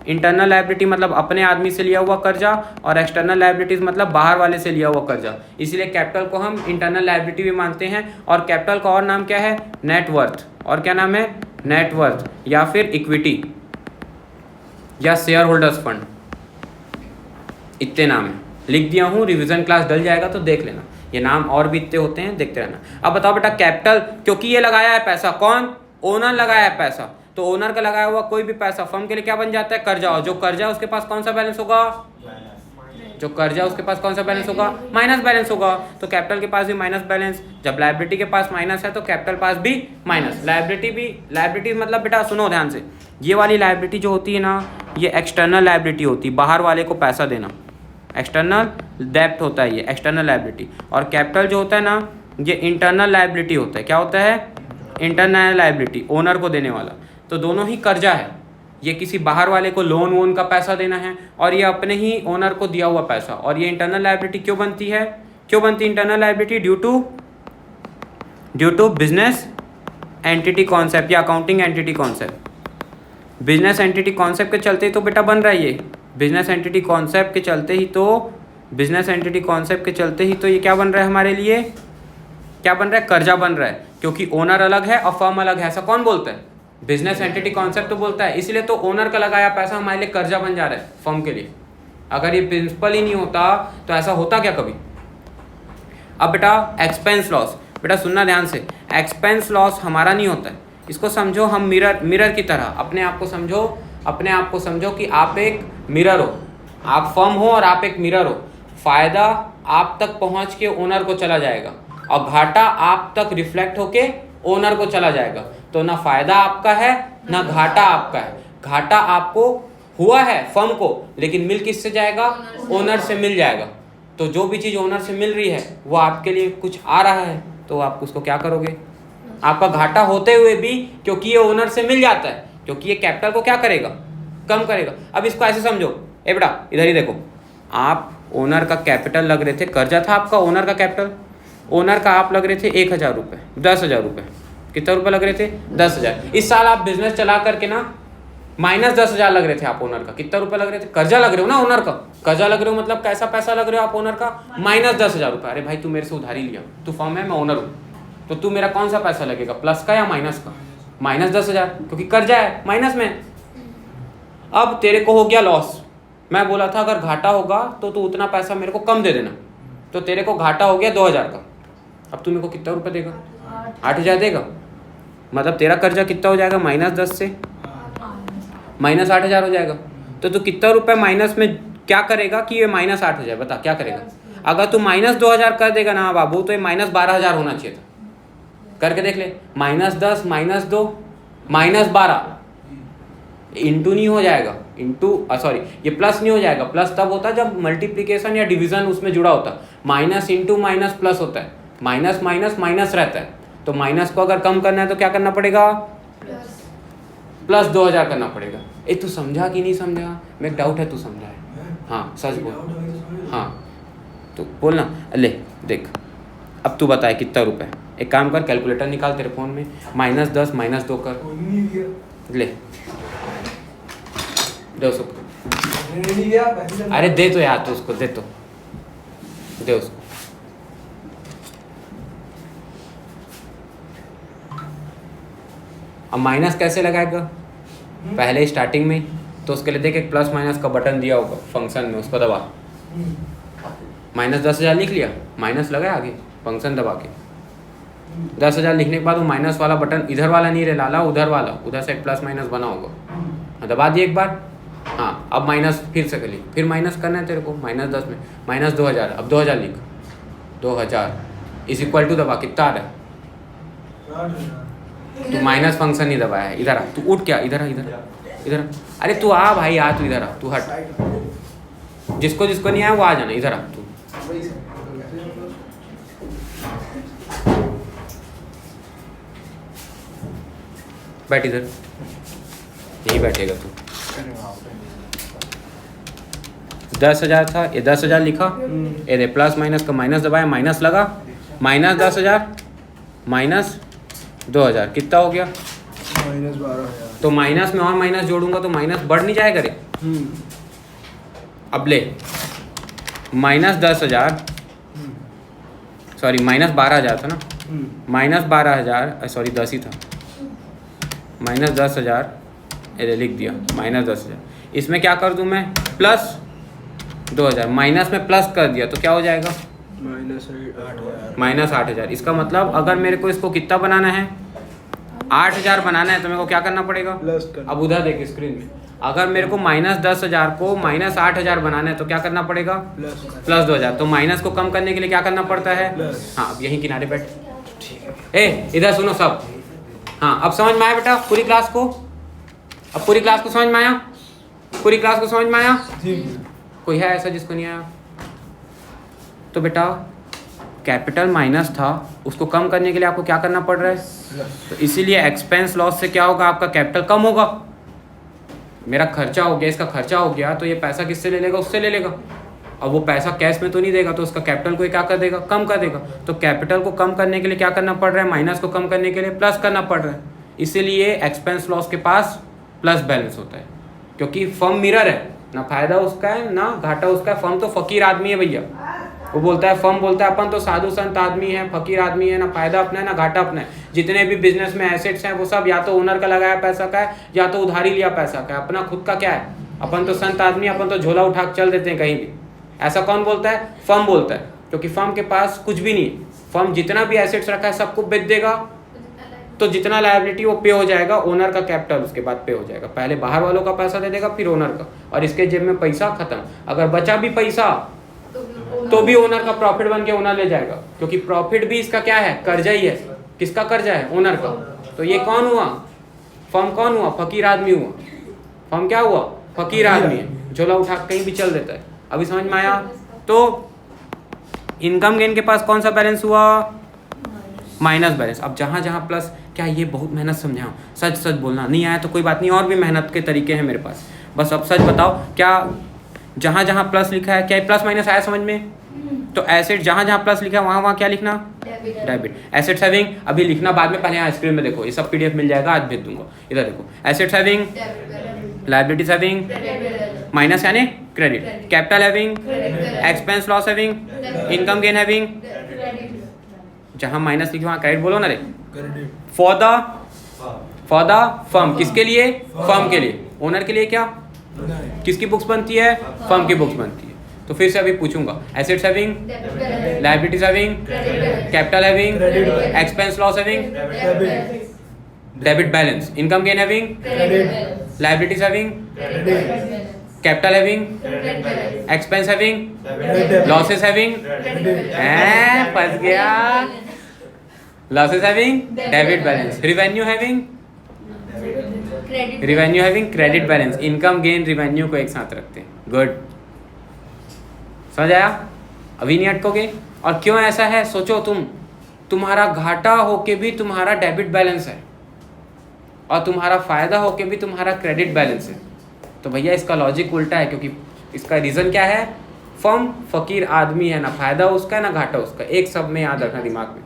Internal liability मतलब अपने आदमी से लिया हुआ कर्जा, और एक्सटर्नल लायबिलिटीज मतलब बाहर वाले से लिया हुआ कर्जा। इसीलिए कैपिटल को हम इंटरनल लायबिलिटी भी मानते हैं। और कैपिटल का और नाम क्या है? नेटवर्थ। और क्या नाम है? नेटवर्थ, या फिर इक्विटी, या शेयर होल्डर्स फंड, इतने नाम है। लिख दिया हूँ, रिवीजन क्लास डल जाएगा तो देख लेना। ये नाम और भी इतने होते हैं, देखते रहना। अब बताओ बेटा, कैपिटल, क्योंकि ये लगाया है पैसा, कौन? ओनर लगाया है पैसा। तो ओनर का लगाया हुआ कोई भी पैसा फर्म के लिए क्या बन जाता है? कर्जा। और जो कर्जा उसके पास कौन सा बैलेंस होगा? जो कर्जा उसके पास कौन सा बैलेंस होगा? माइनस बैलेंस होगा। तो कैपिटल के पास भी माइनस बैलेंस। जब लायबिलिटी के पास माइनस है तो कैपिटल पास भी माइनस। लायबिलिटी भी, लायबिलिटी मतलब बेटा सुनो ध्यान से, ये वाली लायबिलिटी जो होती है ना, ये एक्सटर्नल लायबिलिटी होती है, बाहर वाले को पैसा देना। एक्सटर्नल डेब्ट होता है ये, एक्सटर्नल लायबिलिटी। और कैपिटल जो होता है ना, ये इंटरनल लायबिलिटी होता है। क्या होता है? इंटरनल लायबिलिटी, ओनर को देने वाला। तो दोनों ही कर्जा है। ये किसी बाहर वाले को लोन वोन का पैसा देना है, और ये अपने ही ओनर को दिया हुआ पैसा। और ये इंटरनल लायबिलिटी क्यों बनती है? क्यों बनती है internal liability? Due to business entity concept या accounting entity concept. Business entity concept के चलते ही तो बेटा बन रहा है ये। बिजनेस एंटिटी कॉन्सेप्ट के चलते ही तो, बिजनेस एंटिटी कॉन्सेप्ट के चलते ही तो ये क्या बन रहा है हमारे लिए? क्या बन रहा है? कर्जा बन रहा है। क्योंकि ओनर अलग है और फर्म अलग है। ऐसा कौन बोलता है? बिजनेस एंटिटी कॉन्सेप्ट तो बोलता है। इसलिए तो ओनर का लगाया पैसा हमारे लिए कर्जा बन जा रहा है फर्म के लिए। अगर ये प्रिंसिपल ही नहीं होता तो ऐसा होता क्या कभी? अब बेटा एक्सपेंस लॉस, बेटा सुनना ध्यान से, एक्सपेंस लॉस हमारा नहीं होता है, इसको समझो हम मिरर की तरह, अपने आप को समझो कि आप एक मिरर हो, आप फर्म हो और आप एक मिरर हो। फायदा आप तक पहुंच के ओनर को चला जाएगा और घाटा आप तक रिफ्लेक्ट होके ओनर को चला जाएगा। तो ना फायदा आपका है ना घाटा आपका है। घाटा आपको हुआ है फर्म को, लेकिन मिल किससे जाएगा? ओनर से मिल जाएगा। तो जो भी चीज़ ओनर से मिल रही है वो आपके लिए कुछ आ रहा है, तो आप उसको क्या करोगे? आपका घाटा होते हुए भी, क्योंकि ये ओनर से मिल जाता है, क्योंकि ये कैपिटल को क्या करेगा? कम करेगा। अब इसको ऐसे समझो, ए बेटा इधर ही देखो, आप ओनर का कैपिटल लग रहे थे, कर्जा था आपका ओनर का कैपिटल, ओनर का आप लग रहे थे 1,000 रुपये, 10,000 रुपये, कितना रुपये लग रहे थे? 10,000। इस साल आप बिजनेस चला करके ना -10,000 लग रहे थे आप ओनर का, कितना रुपये लग रहे थे? कर्जा लग रहे हो ना ओनर का, कर्जा लग रहे हो मतलब कैसा पैसा लग रहे हो आप ओनर का? -10,000 रुपये। अरे भाई तू मेरे से उधारी लिया, तू फर्म है मैं ओनर हूँ, तो तू मेरा कौन सा पैसा लगेगा, प्लस का या माइनस का? -10,000, क्योंकि कर्जा है माइनस में। अब तेरे को हो गया लॉस, मैं बोला था अगर घाटा होगा तो तू उतना पैसा मेरे को कम दे देना, तो तेरे को घाटा हो गया 2,000 का। अब तू मेरे को कितना रुपये देगा? 8,000 देगा। मतलब तेरा कर्जा कितना हो जाएगा? -10 से -8,000 हो जाएगा। तो तू कितना रुपये माइनस में क्या करेगा कि ये -8 हो जाए? बता क्या करेगा? अगर तू -2,000 कर देगा ना बाबू, तो ये -12,000 होना चाहिए था। करके देख ले, -10 -2 -12 इंटू नहीं हो जाएगा, सॉरी ये प्लस नहीं हो जाएगा। प्लस तब होता है जब मल्टीप्लिकेशन या डिवीजन उसमें जुड़ा होता है। माइनस इंटू माइनस प्लस होता है, माइनस माइनस माइनस रहता है। तो माइनस को अगर कम करना है तो क्या करना पड़ेगा? +2,000 करना पड़ेगा। ए तू समझा कि नहीं समझा? मैं एक डाउट है, तू समझा है? हाँ सच बोल, हाँ तो बोलना। ले देख, अब तू बताए कितना रुपए। एक काम कर, कैलकुलेटर निकाल तेरे फोन में, -10 -2 कर ले, दे उसको। अरे दे तो यार, तो उसको दे, तो दे उसको। अब माइनस कैसे लगाएगा? पहले स्टार्टिंग में, तो उसके लिए देख एक प्लस माइनस का बटन दिया होगा फंक्शन में, उसको दबा, -10,000 लिख लिया, माइनस लगाया आगे फंक्शन दबा के। 10,000 लिखने के बाद वो माइनस वाला बटन, इधर वाला नहीं रे लाला, उधर वाला, उधर से एक प्लस माइनस बना होगा, दबा दिए एक बार। हाँ अब माइनस फिर से कर ली, फिर माइनस करना है तेरे को -10 में, -2,000। अब 2,000 लिख, 2,000 इज इक्वल टू दबा, कितना आ रहा है? तू माइनस फंक्शन नहीं दबाया है। इधर आ, तू उठ क्या, इधर आ, इधर आ। अरे तू आ भाई, आ तू इधर आ, तू हट, जिसको जिसको नहीं आया वो आ जाना, इधर आ तू। बैठ इधर, यही बैठेगा तू। 10,000 था, ये 10,000 लिखा, ये प्लस माइनस का माइनस दबाया, माइनस लगा, -10,000 -2,000 कितना हो गया? -12,000। तो माइनस में और माइनस जोड़ूंगा तो माइनस बढ़ नहीं जाएगा रे? अब ले, -10,000, सॉरी -12,000 था ना, -12,000, सॉरी 10 ही था, -10,000 ये लिख दिया, -10,000। इसमें क्या कर दूं मैं? +2,000, माइनस में प्लस कर दिया तो क्या हो जाएगा? -8,000। इसका मतलब अगर मेरे को इसको कितना बनाना है? 8,000 बनाना है, तो मेरे को क्या करना पड़ेगा? अब उधर देख स्क्रीन में, अगर मेरे को -10,000 को -8,000 बनाना है तो क्या करना पड़ेगा? +2,000। तो माइनस को कम करने के लिए क्या करना पड़ता है? हाँ अब यहीं किनारे बैठ। ए इधर सुनो सब, हाँ अब समझ में आया बेटा पूरी क्लास को? अब पूरी क्लास को समझ में आया? पूरी क्लास को समझ में आया? कोई है ऐसा जिसको नहीं आया? तो बेटा कैपिटल माइनस था, उसको कम करने के लिए आपको क्या करना पड़ रहा है? तो इसीलिए एक्सपेंस लॉस से क्या होगा? आपका कैपिटल कम होगा। मेरा खर्चा हो गया, इसका खर्चा हो गया, तो ये पैसा किससे ले लेगा? उससे ले लेगा। अब वो पैसा कैश में तो नहीं देगा, तो उसका कैपिटल को क्या कर देगा? कम कर देगा। तो कैपिटल को कम करने के लिए क्या करना पड़ रहा है? माइनस को कम करने के लिए प्लस करना पड़ रहा है। इसीलिए एक्सपेंस लॉस के पास प्लस बैलेंस होता है, क्योंकि फर्म मिरर है, ना फायदा उसका है ना घाटा उसका है। फर्म तो फकीर आदमी है भैया, वो बोलता है, फर्म बोलता है अपन तो साधु संत आदमी है, फकीर आदमी है, ना फायदा अपना है ना घाटा अपना है। जितने भी बिजनेस में एसेट्स हैं वो सब या तो ओनर का लगाया पैसा का है या तो उधारी लिया पैसा का है, अपना खुद का क्या है? अपन तो संत आदमी, अपन तो झोला उठा के चल देते हैं कहीं भी। ऐसा कौन बोलता है? फर्म बोलता है। क्योंकि फर्म के पास कुछ भी नहीं है। फर्म जितना भी एसेट्स रखा है सबको बेच देगा, तो जितना लायबिलिटी वो पे हो जाएगा, ओनर का कैपिटल उसके बाद पे हो जाएगा। पहले बाहर वालों का पैसा दे देगा, फिर ओनर का, और इसके जेब में पैसा खत्म। अगर बचा भी पैसा तो भी ओनर का प्रॉफिट बन के ओनर ले जाएगा, क्योंकि प्रॉफिट भी इसका क्या है, कर्जा ही है। किसका कर्जा है, ओनर का। तो ये कौन हुआ, फर्म कौन हुआ, फकीर आदमी हुआ। फर्म क्या हुआ, फकीर आदमी है, झोला उठा कहीं भी चल देता है। अभी समझ में आया। तो इनकम गेन के पास कौन सा बैलेंस हुआ, माइनस बैलेंस। अब जहाँ जहाँ प्लस, क्या ये बहुत मेहनत समझाऊं, सच सच बोलना, नहीं आया तो कोई बात नहीं, और भी मेहनत के तरीके हैं मेरे पास, बस अब सच बताओ। क्या जहाँ जहाँ प्लस लिखा है, क्या प्लस माइनस आया समझ में? तो एसेट जहाँ जहाँ प्लस लिखा है वहाँ वहाँ क्या लिखना, डेबिट। एसेट सेविंग अभी लिखना बाद में, पहले यहाँ स्क्रीन में देखो, ये सब पीडीएफ मिल जाएगा, आज भेज दूंगा। इधर देखो, asset saving, liability saving, minus यानी credit, capital having, expense loss having, income gain having. जहाँ माइनस लिखे वहाँ क्रेडिट बोलो ना रे। फॉर द फर्म, किसके लिए, फर्म के लिए। ओनर के लिए क्या, किसकी बुक्स बनती है, फर्म की बुक्स बनती है। तो फिर से अभी पूछूंगा, asset saving, liability saving, capital having, expense loss having, debit balance, income gain having, liability having, capital having, expense having, losses having, फंस गया, losses having, debit balance, revenue having, revenue having, credit balance, income gain, revenue को एक साथ रखते हैं। Good, समझ आया? अभी नहीं अटकोगे। और क्यों ऐसा है, सोचो तुम्हारा घाटा होके भी तुम्हारा डेबिट बैलेंस है, और तुम्हारा फायदा होके भी तुम्हारा क्रेडिट बैलेंस है। तो भैया इसका लॉजिक उल्टा है, क्योंकि इसका रीज़न क्या है, फर्म फकीर आदमी है, ना फायदा उसका है ना घाटा उसका। एक सब में याद रखना दिमाग में।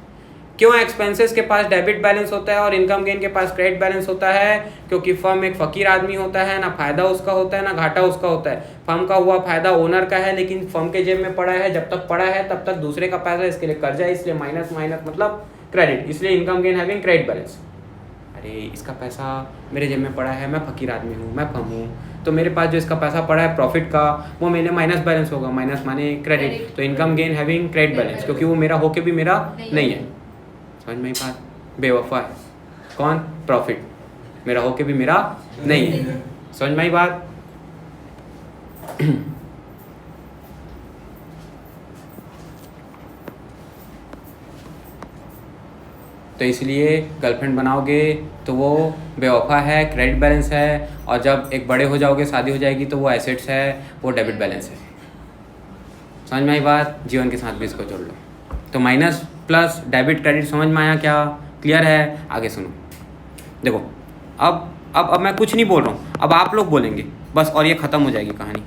क्यों एक्सपेंसेस के पास डेबिट बैलेंस होता है और इनकम गेन के पास क्रेडिट बैलेंस होता है? क्योंकि फर्म एक फकीर आदमी होता है, ना फायदा उसका होता है ना घाटा उसका होता है। फर्म का हुआ फायदा ओनर का है, लेकिन फर्म के जेब में पड़ा है, जब तक पड़ा है तब तक दूसरे का पैसा, इसके लिए कर्जा है, इसलिए माइनस माइनस मतलब क्रेडिट, इसलिए income gain having credit balance. अरे इसका पैसा मेरे जेब में पड़ा है, मैं फकीर आदमी हूँ, मैं फर्म हूँ, तो मेरे पास जो इसका पैसा पड़ा है प्रॉफिट का, वो मेरे माइनस बैलेंस होगा, माइनस माने क्रेडिट। तो income gain having credit balance, क्योंकि वो मेरा होके भी मेरा नहीं है। समझ में बात? बेवफा है कौन, प्रॉफिट, मेरा होके भी मेरा नहीं है। समझ में बात? तो इसलिए गर्लफ्रेंड बनाओगे तो वो बेवफा है, क्रेडिट बैलेंस है, और जब एक बड़े हो जाओगे, शादी हो जाएगी, तो वो एसेट्स है, वो डेबिट बैलेंस है। समझ में आई बात? जीवन के साथ भी इसको जोड़ लो। तो माइनस प्लस डेबिट क्रेडिट समझ में आया क्या? क्लियर है? आगे सुनो, देखो अब मैं कुछ नहीं बोल रहा हूँ, अब आप लोग बोलेंगे बस, और ये ख़त्म हो जाएगी कहानी।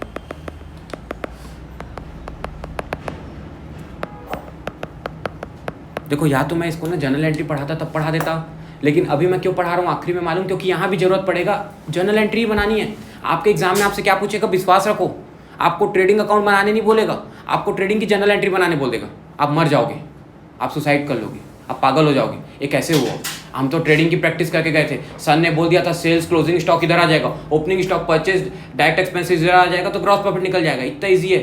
देखो, या तो मैं इसको ना जनरल एंट्री पढ़ाता तब पढ़ा देता, लेकिन अभी मैं क्यों पढ़ा रहा हूँ आखिरी में मालूम? क्योंकि यहाँ भी जरूरत पड़ेगा। जनरल एंट्री बनानी है आपके एग्जाम में, आपसे क्या पूछेगा, विश्वास रखो, आपको ट्रेडिंग अकाउंट बनाने नहीं बोलेगा, आपको ट्रेडिंग की जनरल एंट्री बनाने बोल देगा। आप मर जाओगे, आप सुसाइड कर लोगे, आप पागल हो जाओगे। ये कैसे हुआ? हम तो ट्रेडिंग की प्रैक्टिस करके गए थे, सर ने बोल दिया था सेल्स क्लोजिंग स्टॉक इधर आ जाएगा, opening stock purchase direct expenses इधर आ जाएगा, तो ग्रॉस प्रॉफिट निकल जाएगा। इतना ईजी है।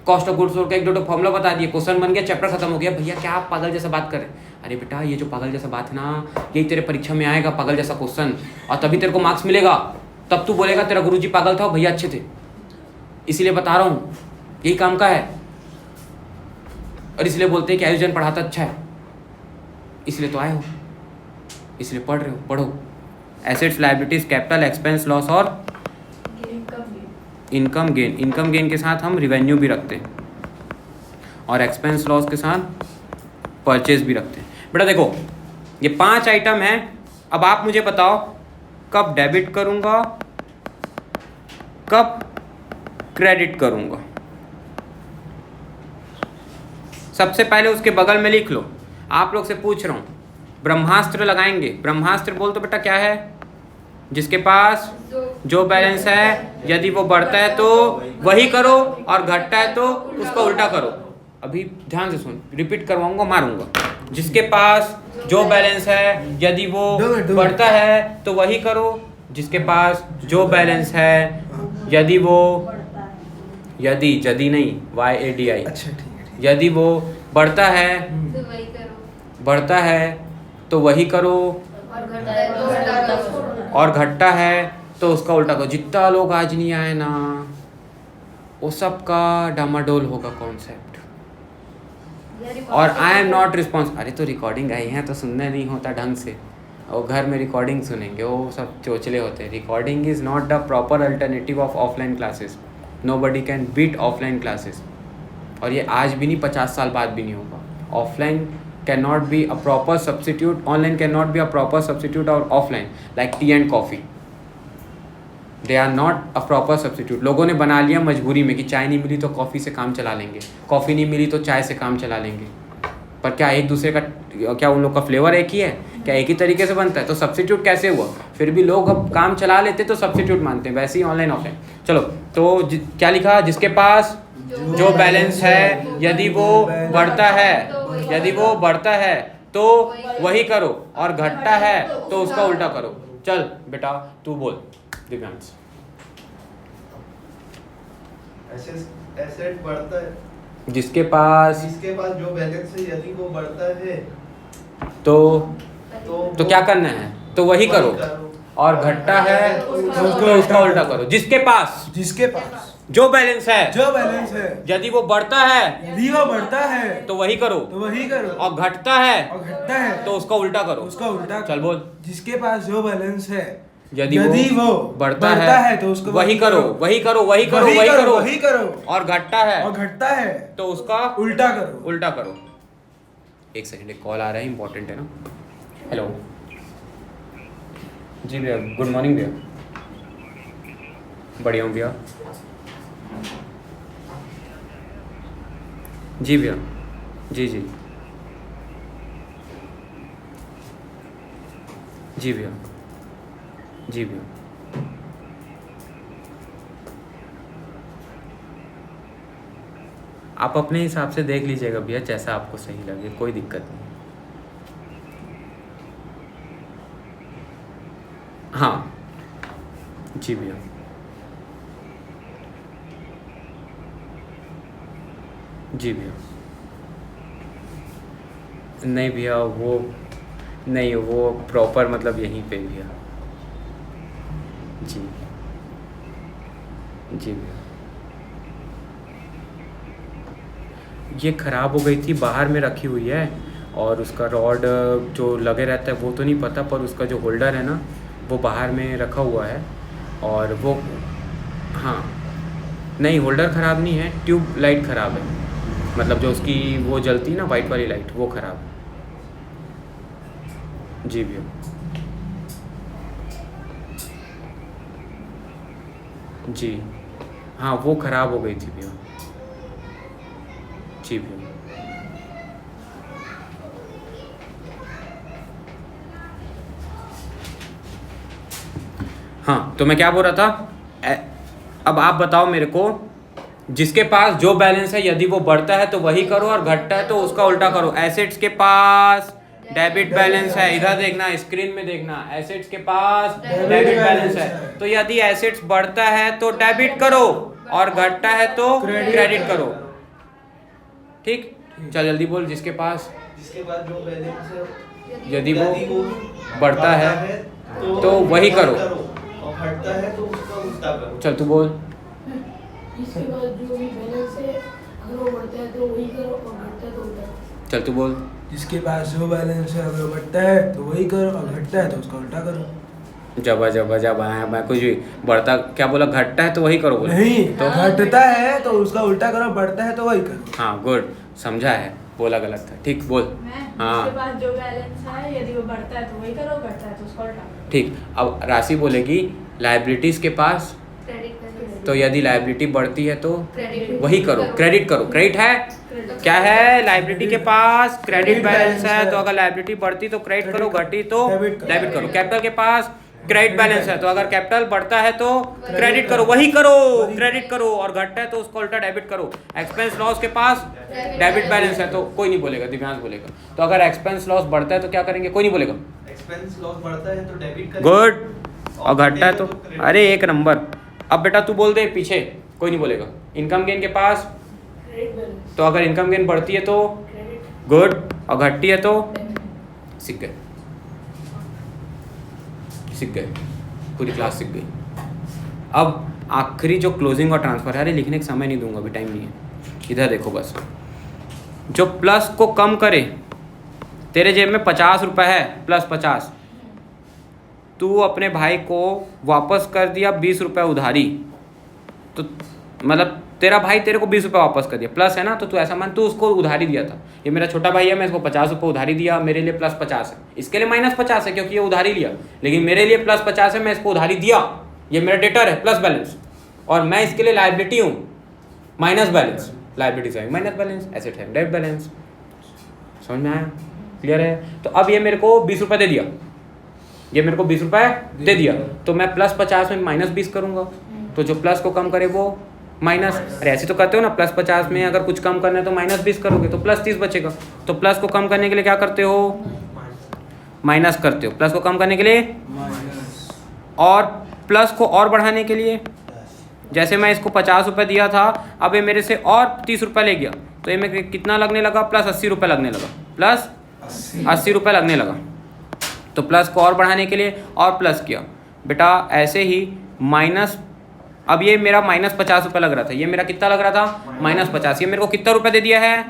कॉस्ट ऑफ गुड्स सोल्ड का एक दो फॉर्मूला बता दिए, क्वेश्चन बन गया, चैप्टर खत्म हो गया। भैया क्या आप पागल जैसा बात करें? अरे बेटा, ये जो पागल जैसा बात है ना, यही तेरे परीक्षा में आएगा, पागल जैसा क्वेश्चन, और तभी तेरे को मार्क्स मिलेगा। तब तू बोलेगा तेरा गुरुजी पागल था, भैया अच्छे थे। इसीलिए बता रहा हूँ, यही काम का है। और इसलिए बोलते हैं कि आयोजन पढ़ाता अच्छा है, इसलिए तो आए हो, इसलिए पढ़ रहे हो, पढ़ो। Assets, liabilities, capital, expense, loss और इनकम गेन। इनकम गेन के साथ हम रिवेन्यू भी रखते हैं, और एक्सपेंस लॉस के साथ परचेज भी रखते हैं। बेटा देखो, ये 5 आइटम हैं। अब आप मुझे बताओ, कब डेबिट करूंगा, कब क्रेडिट करूंगा? सबसे पहले उसके बगल में लिख लो, आप लोग से पूछ रहा हूं, ब्रह्मास्त्र लगाएंगे। ब्रह्मास्त्र बोल तो बेटा क्या है? जिसके पास जो बैलेंस है, यदि वो बढ़ता है तो वही करो, और घटता है तो उसका उल्टा करो। अभी ध्यान से सुन, रिपीट करवाऊंगा, मारूंगा। जिसके पास जो बैलेंस है, यदि वो बढ़ता है तो वही करो। जिसके पास जो बैलेंस है, यदि वो, यदि नहीं, YADI, अच्छा ठीक है, यदि वो बढ़ता है तो वही करो, बढ़ता है तो वही करो, और घटता है तो उल्टा करो। और घटता है तो उसका उल्टा करो। जितना लोग आज नहीं आए ना, वो सबका डामाडोल होगा कॉन्सेप्ट। और आई एम नॉट रिस्पॉन्स। अरे तो रिकॉर्डिंग आई है तो सुनना नहीं होता ढंग से, और घर में रिकॉर्डिंग सुनेंगे, वो सब चोचले होते हैं। Recording is not the proper alternative of offline classes. Nobody can beat offline classes, और ये आज भी नहीं, 50 साल बाद भी नहीं होगा। Offline can not be a proper substitute, online can not be a proper substitute और offline, like tea and coffee, they are not a proper substitute. लोगों ने बना लिया मजबूरी में कि चाय नहीं मिली तो कॉफ़ी से काम चला लेंगे, कॉफ़ी नहीं मिली तो चाय से काम चला लेंगे। पर क्या एक दूसरे का, क्या उन लोग का फ्लेवर एक ही है? क्या एक ही तरीके से बनता है? तो सब्सिट्यूट कैसे हुआ? फिर भी लोग अब काम चला लेते तो सब्सिट्यूट मानते हैं। वैसे ही ऑनलाइन ऑफलाइन। चलो, तो क्या लिखा? जिसके पास जो बैलेंस है, यदि वो बढ़ता है, यदि वो बढ़ता है तो वही करो, और घटता है तो उसका उल्टा करो। चल बेटा तू बोल दिव्यांश। एसेट बढ़ता है, जिसके पास जो बैलेंस है यदि वो बढ़ता है तो क्या करना है? तो वही करो, और घटता है तो उसका उल्टा करो। जिसके पास जो बैलेंस है, यदि वो बढ़ता है तो वही करो, और घटता है तो उसका उल्टा करो। चल बोल। जिसके पास जो बैलेंस है, यदि वो बढ़ता है तो उसको वही करो, और घटता है तो उसका उल्टा करो। एक सेकंड, एक कॉल आ रहा है, इंपॉर्टेंट है ना। हेलो जी भैया, गुड मॉर्निंग भैया। बढ़िया हूँ भैया। जी भैया, जी जी जी भैया, जी भैया। आप अपने हिसाब से देख लीजिएगा भैया, जैसा आपको सही लगे, कोई दिक्कत नहीं। हाँ जी भैया, जी भैया। नहीं भैया, वो प्रॉपर मतलब यहीं पे भैया। जी जी भैया, ये ख़राब हो गई थी, बाहर में रखी हुई है, और उसका रॉड जो लगे रहता है वो तो नहीं पता, पर उसका जो होल्डर है ना वो बाहर में रखा हुआ है। और वो, हाँ नहीं, होल्डर ख़राब नहीं है, ट्यूब लाइट ख़राब है, मतलब जो उसकी वो जलती है ना वाइट वाली लाइट, वो ख़राब है। जी भैया, जी हाँ, वो ख़राब हो गई थी भैया। जी भैया, हाँ तो मैं क्या बोल रहा था, अब आप बताओ मेरे को। जिसके पास जो बैलेंस है, यदि वो बढ़ता है तो वही करो, और घटता है तो उसका उल्टा करो। एसेट्स के पास डेबिट बैलेंस है, इधर देखना, स्क्रीन में देखना। एसेट्स के पास डेबिट बैलेंस है, तो यदि एसेट्स बढ़ता है तो डेबिट करो, और घटता है तो क्रेडिट करो। ठीक, चल जल्दी बोल। जिसके पास जो बैलेंस है, यदि वो बढ़ता है तो वही करो, और घटता है तो उसका उल्टा करो। चल तू बोल। इसके बाद जो भी बैलेंस है, अगर वो बढ़ता है तो वही करो, और घटता है तो उल्टा करो। चल तू बोल। जिसके पास जो बैलेंस है, अगर बढ़ता है तो वही करो, और घटता है तो उसका उल्टा करो। जब मैं कुछ भी बढ़ता, क्या बोला? घटता है तो वही करो बोला। नहीं तो घटता है तो उसका उल्टा करो, बढ़ता है तो वही करो। हाँ गुड, समझा है, बोला गलत था। ठीक, बोल। हाँ जिसके पास जो बैलेंस है, यदि वो बढ़ता है तो वही करो, घटता है तो उसका उल्टा करो। ठीक, अब राशि बोलेगी लाइबिलिटीज के पास, क्रेडिट तो यदि लाइबिलिटी बढ़ती है तो क्रेडिट वही करो, क्रेडिट करो। क्रेडिट है, क्या है? लाइबिलिटी के पास क्रेडिट बैलेंस है, तो अगर लाइबिलिटी बढ़ती तो क्रेडिट करो, घटी तो डेबिट करो। कैपिटल के पास क्रेडिट बैलेंस है, तो अगर कैपिटल बढ़ता है तो क्रेडिट करो, वही करो, क्रेडिट करो, और घटता है तो उसको उल्टा डेबिट करो। एक्सपेंस लॉस के पास डेबिट बैलेंस है, तो कोई नहीं बोलेगा, दिव्यांश बोलेगा। तो अगर एक्सपेंस लॉस बढ़ता है तो क्या करेंगे? कोई नहीं बोलेगा। एक्सपेंस लॉस बढ़ता है तो डेबिट करेंगे। गुड, और घटता है तो, अरे एक नंबर। अब बेटा तू बोल दे पीछे, कोई नहीं बोलेगा। इनकम गेन के पास क्रेडिट बैलेंस तो अगर इनकम गेन बढ़ती है तो क्रेडिट गुड, और घटती है तो सीख गए, सीख गए, पूरी क्लास सीख गई। अब आखिरी जो क्लोजिंग और ट्रांसफर है, अरे लिखने का समय नहीं दूंगा, अभी टाइम नहीं है, इधर देखो बस। जो प्लस को कम करे, तेरे जेब में 50 रुपये है, प्लस 50, तू अपने भाई को वापस कर दिया 20 रुपये उधारी, तो मतलब तेरा भाई तेरे को 20 रुपये वापस कर दिया, प्लस है ना, तो तू ऐसा मान तू उसको उधारी दिया था, ये मेरा छोटा भाई है, मैं इसको 50 रुपये उधारी दिया, मेरे लिए प्लस 50 है, इसके लिए माइनस 50 है क्योंकि ये उधारी लिया, लेकिन मेरे लिए प्लस 50 है, मैं इसको उधारी दिया, ये मेरा डेटर है प्लस बैलेंस, और मैं इसके लिए लायबिलिटी हूँ माइनस बैलेंस, लायबिलिटी है माइनस बैलेंस, एसेट है डेबिट बैलेंस। समझ में आया? क्लियर है? तो अब ये मेरे को 20 रुपये दे दिया, ये मेरे को 20 रुपये दे दिया, तो मैं प्लस 50 में माइनस 20 करूँगा, तो जो प्लस को कम करे वो माइनस, अरे ऐसे तो करते हो ना, प्लस 50 में अगर कुछ कम करना है तो माइनस 20 करोगे तो प्लस 30 बचेगा, तो प्लस को कम करने के लिए क्या करते हो? माइनस करते हो, प्लस को कम करने के लिए, और प्लस को और बढ़ाने के लिए, जैसे मैं इसको 50 रुपये दिया था, अब ये मेरे से और 30 रुपये ले गया, तो ये मेरे कितना लगने लगा? प्लस 80 रुपये लगने लगा, प्लस 80 रुपये लगने लगा, तो प्लस को और बढ़ाने के लिए और प्लस किया बेटा, ऐसे ही माइनस, अब ये मेरा माइनस 50 रुपये लग रहा था, ये मेरा कितना लग रहा था? माइनस 50, ये मेरे को कितना रुपये दे दिया है?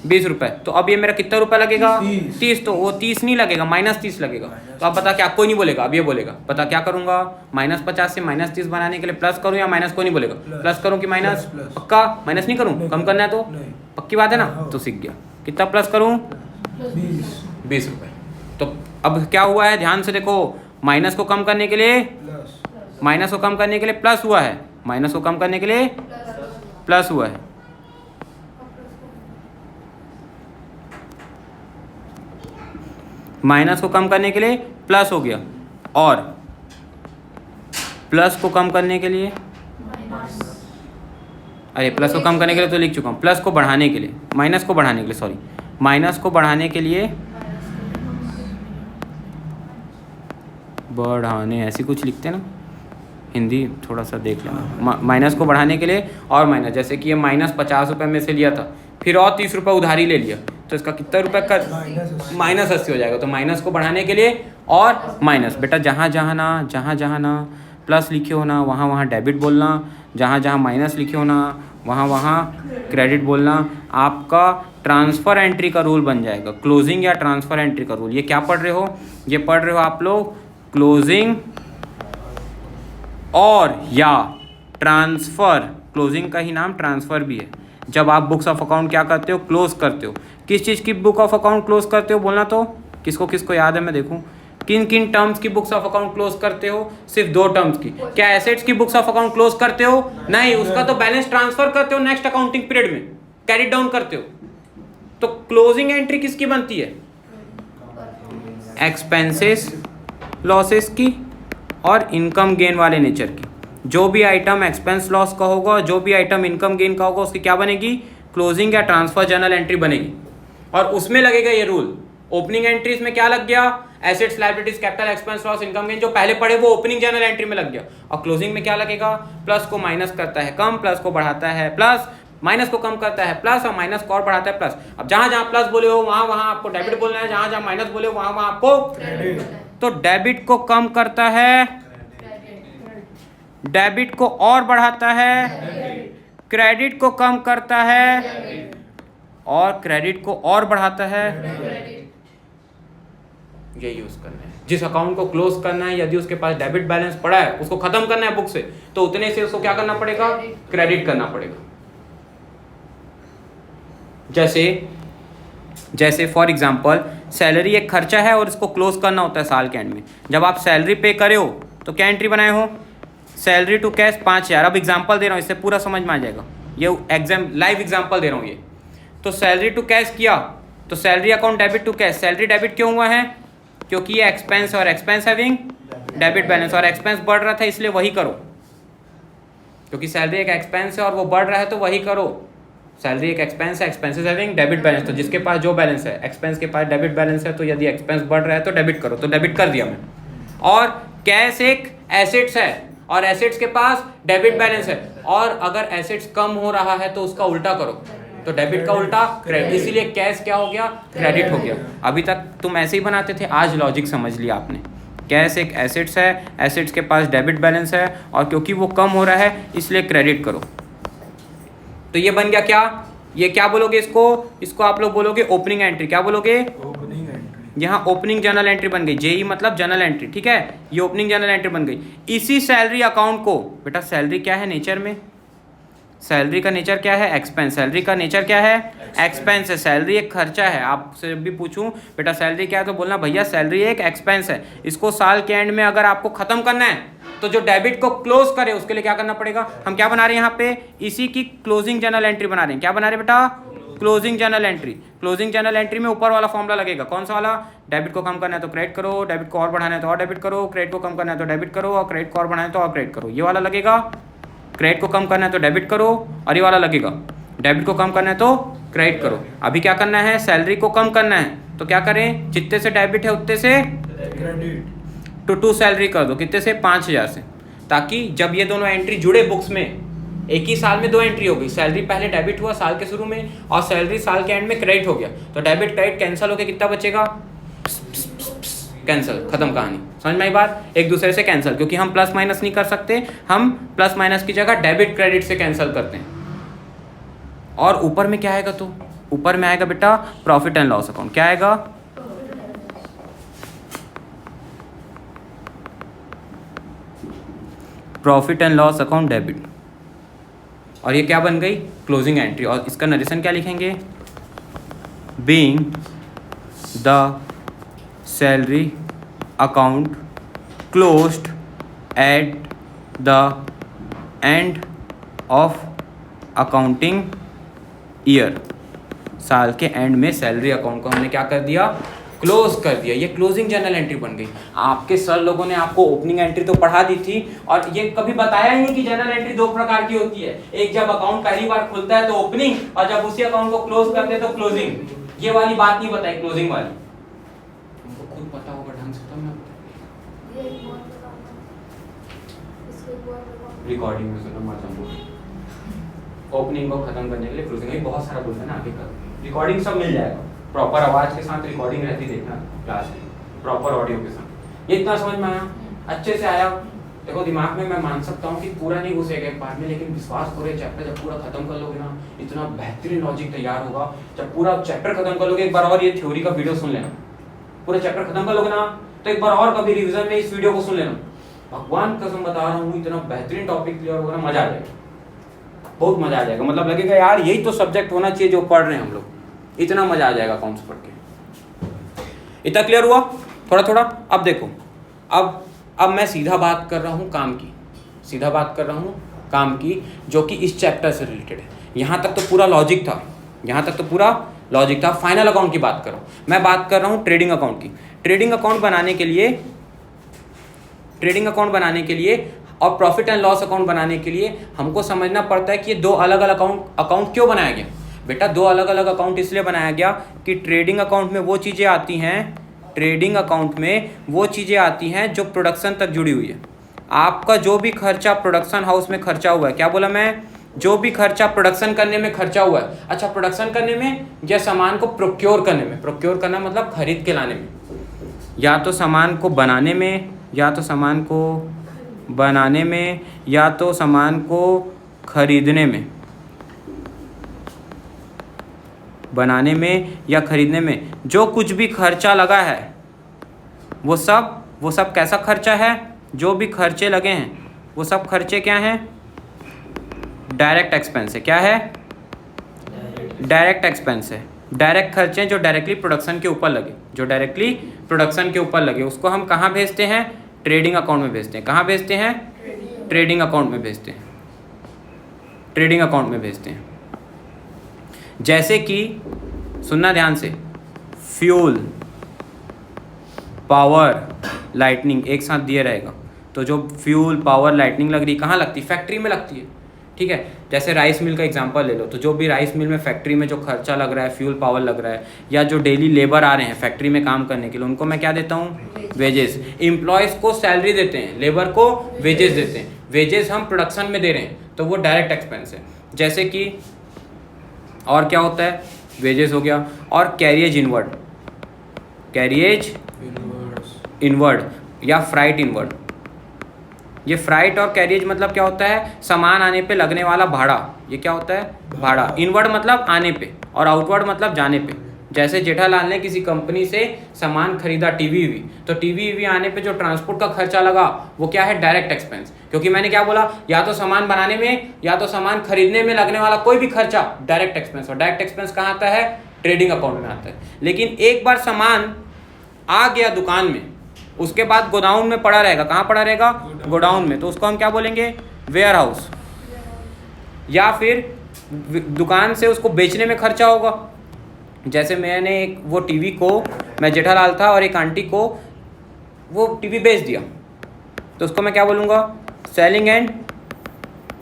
20 रुपये, तो अब ये मेरा कितना रुपये लगेगा? 30, तो वो 30 नहीं लगेगा, माइनस 30 लगेगा, तो अब बता क्या, कोई नहीं बोलेगा, अब ये बोलेगा, पता क्या करूंगा? माइनस 50 से माइनस 30 बनाने के लिए प्लस करूँ या माइनस? को नहीं बोलेगा, प्लस करूँ कि माइनस? पक्का माइनस नहीं करूँ, कम करना है तो पक्की बात है ना, तो सीख गया, कितना प्लस करूँ? 20 रुपये। तो अब क्या हुआ है, ध्यान से देखो, माइनस को कम करने के लिए, माइनस को कम करने के लिए प्लस हुआ है, माइनस को कम करने के लिए प्लस हुआ है, माइनस को कम करने के लिए प्लस हो गया, और प्लस को कम करने के लिए, अरे प्लस को कम करने के लिए तो लिख चुका हूँ, प्लस को बढ़ाने के लिए, माइनस को बढ़ाने के लिए, सॉरी, माइनस को बढ़ाने के लिए, बढ़ाने ऐसी कुछ लिखते हैं ना, हिंदी थोड़ा सा देख लेना, माइनस को बढ़ाने के लिए और माइनस, जैसे कि ये माइनस 50 रुपये में से लिया था, फिर और 30 रुपये उधारी ले लिया, तो इसका कितना रुपये का? माइनस 80 हो जाएगा, तो माइनस को बढ़ाने के लिए और माइनस, बेटा जहाँ जहाँ ना प्लस लिखे हो ना, वहाँ वहाँ डेबिट बोलना, जहाँ जहाँ माइनस लिखे हो ना, वहाँ वहाँ क्रेडिट बोलना, आपका ट्रांसफ़र एंट्री का रूल बन जाएगा, क्लोजिंग या ट्रांसफ़र एंट्री का रूल। ये क्या पढ़ रहे हो? ये पढ़ रहे हो आप लोग क्लोजिंग और या ट्रांसफ़र, क्लोजिंग का ही नाम ट्रांसफ़र भी है। जब आप बुक्स ऑफ अकाउंट क्या करते हो? क्लोज करते हो। किस चीज़ की बुक ऑफ अकाउंट क्लोज करते हो? बोलना तो, किसको किसको याद है, मैं देखूं, किन किन टर्म्स की बुक्स ऑफ अकाउंट क्लोज करते हो? सिर्फ 2 टर्म्स की। क्या एसेट्स की बुक्स ऑफ अकाउंट क्लोज करते हो? नहीं, उसका तो बैलेंस ट्रांसफर करते हो नेक्स्ट अकाउंटिंग पीरियड में, कैरी डाउन करते हो। तो क्लोजिंग एंट्री किसकी बनती है? एक्सपेंसेस लॉसेस की और इनकम गेन वाले नेचर की। जो भी आइटम एक्सपेंस लॉस का होगा, जो भी आइटम इनकम गेन का होगा, उसकी क्या बनेगी? क्लोजिंग या ट्रांसफर जर्नल एंट्री बनेगी। और उसमें लगेगा ये रूल। ओपनिंग एंट्रीज में क्या लग गया? Assets, liabilities, capital, expense, loss, income gain, जो पहले पढ़े वो ओपनिंग जर्नल एंट्री में लग गया। और क्लोजिंग में क्या लगेगा? प्लस को माइनस करता है कम, प्लस को बढ़ाता है प्लस, माइनस को कम करता है प्लस, और माइनस को और बढ़ाता है प्लस। अब जहां जहां प्लस बोले हो वहां वहां आपको डेबिट बोलना है, जहां जहां माइनस बोले हो वहां वहां आपको क्रेडिट। तो डेबिट को कम करता है, डेबिट को और बढ़ाता है, क्रेडिट को कम करता है और क्रेडिट को और बढ़ाता है। ये यूज करना है। जिस अकाउंट को क्लोज करना है, यदि उसके पास डेबिट बैलेंस पड़ा है, उसको खत्म करना है बुक से, तो उतने से उसको क्या करना पड़ेगा? क्रेडिट करना पड़ेगा। जैसे फॉर एग्जांपल सैलरी एक खर्चा है और इसको क्लोज करना होता है साल के एंड में। जब आप सैलरी पे करे हो तो क्या एंट्री बनाए हो? Salary to cash 5000। अब एग्जांपल दे रहा हूँ, इससे पूरा समझ में आ जाएगा। ये लाइव एग्जांपल दे रहा हूँ। ये तो सैलरी टू कैश किया तो salary account debit to cash. Salary debit क्यों हुआ है? क्योंकि ये एक्सपेंस और एक्सपेंस हैविंग डेबिट बैलेंस, और एक्सपेंस बढ़ रहा था इसलिए वही करो। क्योंकि सैलरी एक एक्सपेंस है और वो बढ़ रहा है तो वही करो। सैलरी एक एक्सपेंस है, एक्सपेंसेस हैविंग डेबिट बैलेंस, तो जिसके पास जो बैलेंस है, एक्सपेंस के पास डेबिट बैलेंस है, तो यदि एक्सपेंस बढ़ रहा है तो डेबिट करो, तो डेबिट कर दिया मैं। और कैश एक एसेट्स है और एसेट्स के पास डेबिट बैलेंस है, और अगर एसेट्स कम हो रहा है तो उसका उल्टा करो, तो डेबिट का उल्टा क्रेडिट, इसीलिए कैश क्या हो गया, क्रेडिट हो गया। अभी तक तुम ऐसे ही बनाते थे, आज लॉजिक समझ लिया आपने। कैश एक एसेट्स है, एसेट्स के पास डेबिट बैलेंस है और क्योंकि वो कम हो रहा है इसलिए क्रेडिट करो। तो ये बन गया क्या, ये क्या बोलोगे इसको आप लोग बोलोगे ओपनिंग एंट्री। क्या बोलोगे, ओपनिंग एंट्री। यहाँ ओपनिंग जर्नल एंट्री बन गई, जेई मतलब जर्नल एंट्री, ठीक है, ये ओपनिंग जर्नल एंट्री बन गई। इसी सैलरी अकाउंट को, बेटा सैलरी क्या है नेचर में, सैलरी का नेचर क्या है, एक्सपेंस। सैलरी का नेचर क्या है, एक्सपेंस है। सैलरी एक खर्चा है। आपसे जब भी पूछूं बेटा सैलरी क्या है तो बोलना भैया सैलरी एक एक्सपेंस है। इसको साल के एंड में अगर आपको खत्म करना है तो जो डेबिट को क्लोज करे उसके लिए क्या करना पड़ेगा, हम क्या बना रहे हैं यहाँ पे, इसी की क्लोजिंग जर्नल एंट्री बना रहे हैं। क्या बना रहे हैं बेटा, closing journal entry. Closing journal entry में ऊपर वाला फॉर्मूला लगेगा, कौन सा वाला, डेबिट को कम करना है तो क्रेडिट करो, डेबिट को और बढ़ाना है तो और डेबिट करो, क्रेडिट को कम करना है तो डेबिट करो और क्रेडिट को और बढ़ाना है तो और क्रेडिट करो। ये वाला लगेगा, क्रेडिट को कम करना है तो डेबिट करो, और ये वाला लगेगा डेबिट को कम करना है तो क्रेडिट करो। अभी क्या करना है, सैलरी को कम करना है तो क्या करें, जितने से डेबिट है उतने से क्रेडिट। टू सैलरी कर दो, कितने से, 5000 से, ताकि जब ये दोनों एंट्री जुड़े बुक्स में, एक ही साल में दो एंट्री हो गई, सैलरी पहले डेबिट हुआ साल के शुरू में और सैलरी साल के एंड में क्रेडिट हो गया, तो डेबिट क्रेडिट कैंसिल होकर कितना बचेगा, कैंसिल, खत्म कहानी। समझ में आई बात, एक दूसरे से कैंसिल, क्योंकि हम प्लस माइनस नहीं कर सकते, हम प्लस माइनस की जगह डेबिट क्रेडिट से कैंसिल करते हैं। और ऊपर में क्या आएगा, तो ऊपर में आएगा बेटा प्रॉफिट एंड लॉस अकाउंट। क्या आएगा, profit and loss account debit. और ये क्या बन गई, क्लोजिंग एंट्री। और इसका नरेशन क्या लिखेंगे, being the salary account closed at the end of accounting year. साल के एंड में सैलरी अकाउंट को हमने क्या कर दिया, क्लोज कर दिया। ये क्लोजिंग जर्नल एंट्री बन गई। आपके सर लोगों ने आपको ओपनिंग एंट्री तो पढ़ा दी थी और ये कभी बताया ही नहीं कि जर्नल एंट्री दो प्रकार की होती है, एक जब अकाउंट पहली बार खुलता है तो ओपनिंग, और जब उसी अकाउंट को क्लोज करते हैं तो क्लोजिंग। ये वाली बात नहीं बताई, क्लोजिंग वाली तुमको खुद पता होगा ढंग से, तो मैं रिकॉर्डिंग में सुनो मत समझो। ओपनिंग को खत्म करने के लिए क्लोजिंग, बहुत सारा बोलना है ना, आगे का रिकॉर्डिंग सब मिल जाएगा, प्रॉपर आवाज के साथ रिकॉर्डिंग रहती, देखना क्लास में प्रॉपर ऑडियो के साथ। ये इतना समझ में आया, अच्छे से आया। देखो दिमाग में मैं मान सकता हूँ कि पूरा नहीं घुसेगा एक बार में, लेकिन विश्वास करो चैप्टर जब पूरा खत्म कर लोगे ना, इतना बेहतरीन लॉजिक तैयार होगा। जब पूरा चैप्टर खत्म कर लोगे, एक बार और ये थ्योरी का वीडियो सुन लेना, पूरा चैप्टर खत्म कर लोगे ना तो एक बार और कभी रिविजन में इस वीडियो को सुन लेना। भगवान कसम बता रहा हूँ, इतना बेहतरीन टॉपिक क्लियर होगा ना, मजा आ जाएगा, बहुत मजा आ जाएगा। मतलब लगेगा यार यही तो सब्जेक्ट होना चाहिए जो पढ़ रहे हैं हम लोग, इतना मजा आ जाएगा अकाउंट्स पढ़ के। इतना क्लियर हुआ थोड़ा थोड़ा। अब देखो, अब मैं सीधा बात कर रहा हूँ काम की, सीधा बात कर रहा हूँ काम की, जो कि इस चैप्टर से रिलेटेड है। यहाँ तक तो पूरा लॉजिक था, यहाँ तक तो पूरा लॉजिक था। फाइनल अकाउंट की बात कर रहा हूँ मैं, बात कर रहा हूँ ट्रेडिंग अकाउंट की। ट्रेडिंग अकाउंट बनाने के लिए, ट्रेडिंग अकाउंट बनाने के लिए और प्रॉफिट एंड लॉस अकाउंट बनाने के लिए हमको समझना पड़ता है कि ये दो अलग अलग अकाउंट क्यों बनाया गया। बेटा दो अलग अलग अकाउंट इसलिए बनाया गया कि ट्रेडिंग अकाउंट में वो चीज़ें आती हैं, ट्रेडिंग अकाउंट में वो चीज़ें आती हैं जो प्रोडक्शन तक जुड़ी हुई है। आपका जो भी खर्चा प्रोडक्शन हाउस में खर्चा हुआ है, क्या बोला मैं, जो भी खर्चा प्रोडक्शन करने में खर्चा हुआ है। अच्छा, प्रोडक्शन करने में या सामान को प्रोक्योर करने में, प्रोक्योर करना मतलब खरीद के लाने में, या तो सामान को बनाने में, या तो सामान को बनाने में, या तो सामान को खरीदने में, बनाने में या खरीदने में जो कुछ भी खर्चा लगा है वो सब कैसा खर्चा है, जो भी खर्चे लगे हैं वो सब खर्चे क्या हैं, डायरेक्ट एक्सपेंस है। क्या है, डायरेक्ट एक्सपेंस है। डायरेक्ट खर्चे जो डायरेक्टली प्रोडक्शन के ऊपर लगे, जो डायरेक्टली प्रोडक्शन के ऊपर लगे, उसको हम कहाँ भेजते हैं, ट्रेडिंग अकाउंट में भेजते हैं। कहाँ भेजते हैं, ट्रेडिंग अकाउंट में भेजते हैं, ट्रेडिंग अकाउंट में भेजते हैं। जैसे कि सुनना ध्यान से, फ्यूल, पावर, लाइटनिंग एक साथ दिए रहेगा, तो जो फ्यूल पावर लाइटनिंग लग रही कहाँ लगती, फैक्ट्री में लगती है, ठीक है। जैसे राइस मिल का एग्जांपल ले लो, तो जो भी राइस मिल में फैक्ट्री में जो खर्चा लग रहा है, फ्यूल पावर लग रहा है, या जो डेली लेबर आ रहे हैं फैक्ट्री में काम करने के लिए, उनको मैं क्या देता हूँ, वेजेस। एम्प्लॉयज़ को सैलरी देते हैं, लेबर को वेजेस देते हैं। वेजेस हम प्रोडक्शन में दे रहे हैं तो वो डायरेक्ट एक्सपेंस है। जैसे कि और क्या होता है, वेजेस हो गया, और कैरिएज इनवर्ड, कैरिएज इनवर्ड या फ्राइट इनवर्ड। ये फ्राइट और कैरिएज मतलब क्या होता है, सामान आने पे लगने वाला भाड़ा, ये क्या होता है, भाड़ा। इनवर्ड मतलब आने पे और आउटवर्ड मतलब जाने पे। जैसे जेठालाल ने किसी कंपनी से सामान खरीदा टीवी वी, तो टीवी वी आने पे जो ट्रांसपोर्ट का खर्चा लगा वो क्या है, डायरेक्ट एक्सपेंस। क्योंकि मैंने क्या बोला, या तो सामान बनाने में या तो सामान खरीदने में लगने वाला कोई भी खर्चा डायरेक्ट एक्सपेंस, और डायरेक्ट एक्सपेंस कहाँ आता है, ट्रेडिंग अकाउंट में आता है। लेकिन एक बार सामान आ गया दुकान में, उसके बाद गोडाउन में पड़ा रहेगा, कहाँ पड़ा रहेगा, गोडाउन में, तो उसको हम क्या बोलेंगे, वेयर हाउस। या फिर दुकान से उसको बेचने में खर्चा होगा। जैसे मैंने एक वो टीवी को, मैं जेठालाल था और एक आंटी को वो टीवी बेच दिया, तो उसको मैं क्या बोलूँगा, सेलिंग एंड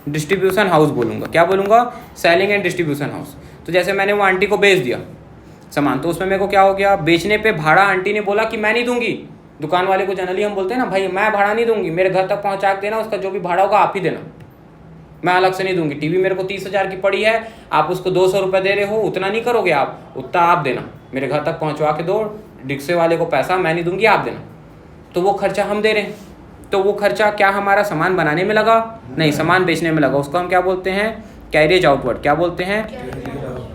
डिस्ट्रीब्यूशन हाउस बोलूँगा। क्या बोलूँगा, सेलिंग एंड डिस्ट्रीब्यूशन हाउस। तो जैसे मैंने वो आंटी को बेच दिया सामान, तो उसमें मेरे को क्या हो गया, बेचने पे भाड़ा आंटी ने बोला कि मैं नहीं दूंगी। दुकान वाले को जनरली हम बोलते हैं ना, भाई मैं भाड़ा नहीं दूंगी, मेरे घर तक पहुँचा के देना, उसका जो भी भाड़ा होगा आप ही देना, मैं अलग से नहीं दूंगी। टीवी मेरे को 30,000 की पड़ी है, आप उसको 200 रुपये दे रहे हो, उतना नहीं करोगे आप, उतना आप देना, मेरे घर तक पहुंचवा के दो, रिक्शे वाले को पैसा मैं नहीं दूंगी, आप देना। तो वो खर्चा हम दे रहे हैं, तो वो खर्चा क्या हमारा सामान बनाने में लगा, नहीं, सामान बेचने में लगा। उसको हम क्या बोलते हैं, कैरिएज आउटवर्ड। क्या बोलते हैं,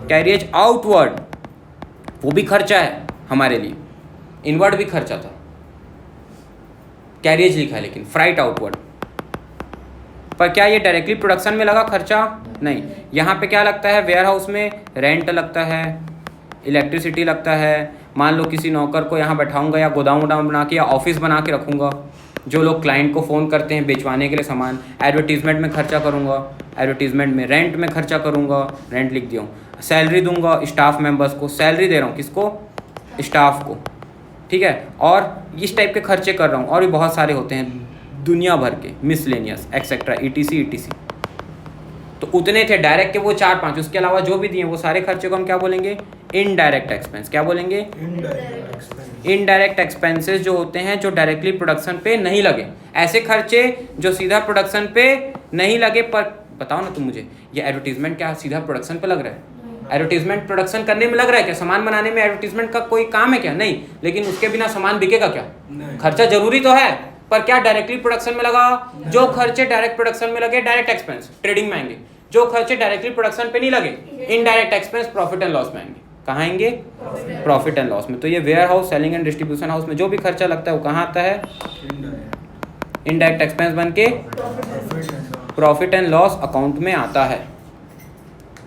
कैरिएज आउटवर्ड। वो भी खर्चा है हमारे लिए, इनवर्ड भी खर्चा था, कैरिएज लिखा है लेकिन फ्राइट आउटवर्ड। पर क्या ये डायरेक्टली प्रोडक्शन में लगा खर्चा, नहीं। यहाँ पे क्या लगता है, वेयर हाउस में रेंट लगता है, इलेक्ट्रिसिटी लगता है। मान लो किसी नौकर को यहाँ बैठाऊंगा या गोदाम वोदाम बना के या ऑफिस बना के रखूँगा, जो लोग क्लाइंट को फ़ोन करते हैं बेचवाने के लिए सामान, एडवर्टीजमेंट में खर्चा करूँगा, एडवर्टीजमेंट में, रेंट में खर्चा करूँगा, रेंट लिख दिया हूँ। सैलरी दूंगा स्टाफ मेंबर्स को, सैलरी दे रहा हूँ किसको, स्टाफ को, ठीक है। और इस टाइप के खर्चे कर रहा हूँ, और भी बहुत सारे होते हैं दुनिया भर के, मिसलेनियस एक्सेट्रा, ETC। तो उतने थे डायरेक्ट के वो 4-5, उसके अलावा जो भी दिए वो सारे खर्चे को हम क्या बोलेंगे, इनडायरेक्ट एक्सपेंस। क्या बोलेंगे, इनडायरेक्ट एक्सपेंसेस जो होते हैं, जो डायरेक्टली प्रोडक्शन पे नहीं लगे, ऐसे खर्चे जो सीधा प्रोडक्शन पे नहीं लगे। पर बताओ ना तुम मुझे, ये एडवर्टीजमेंट क्या सीधा प्रोडक्शन पे लग रहा है? एडवर्टीजमेंट प्रोडक्शन करने में लग रहा है क्या? सामान बनाने में एडवर्टीजमेंट का कोई काम है क्या? नहीं। लेकिन उसके बिना सामान बिकेगा क्या? खर्चा जरूरी तो है, पर क्या डायरेक्टली प्रोडक्शन में लगा? जो खर्चे डायरेक्ट प्रोडक्शन में लगे डायरेक्ट एक्सपेंस ट्रेडिंग में आएंगे, जो खर्चे डायरेक्टली प्रोडक्शन पे नहीं लगे indirect expense profit and loss में आएंगे। कहाँ आएंगे? प्रॉफिट एंड लॉस में। तो ये warehouse, selling and distribution house में जो भी खर्चा लगता है वो कहाँ आता है? इनडायरेक्ट एक्सपेंस बन के प्रॉफिट एंड लॉस अकाउंट में आता है।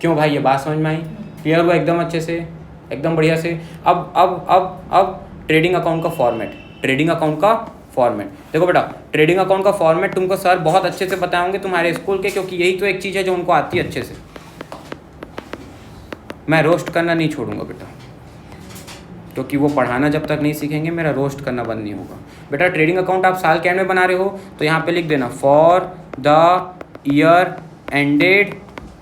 क्यों भाई, ये बात समझ में आई? क्लियर हुआ एकदम अच्छे से, एकदम बढ़िया से। अब ट्रेडिंग अकाउंट का फॉर्मेट, ट्रेडिंग अकाउंट का फॉर्मेट देखो बेटा, ट्रेडिंग अकाउंट का फॉर्मेट तुमको सर बहुत अच्छे से बताएंगे तुम्हारे स्कूल के, क्योंकि यही तो एक चीज़ है जो उनको आती है अच्छे से। मैं रोस्ट करना नहीं छोड़ूंगा बेटा, क्योंकि वो पढ़ाना जब तक नहीं सीखेंगे मेरा रोस्ट करना बंद नहीं होगा। बेटा ट्रेडिंग अकाउंट आप साल के एंड में बना रहे हो तो यहाँ पे लिख देना फॉर द ईयर एंडेड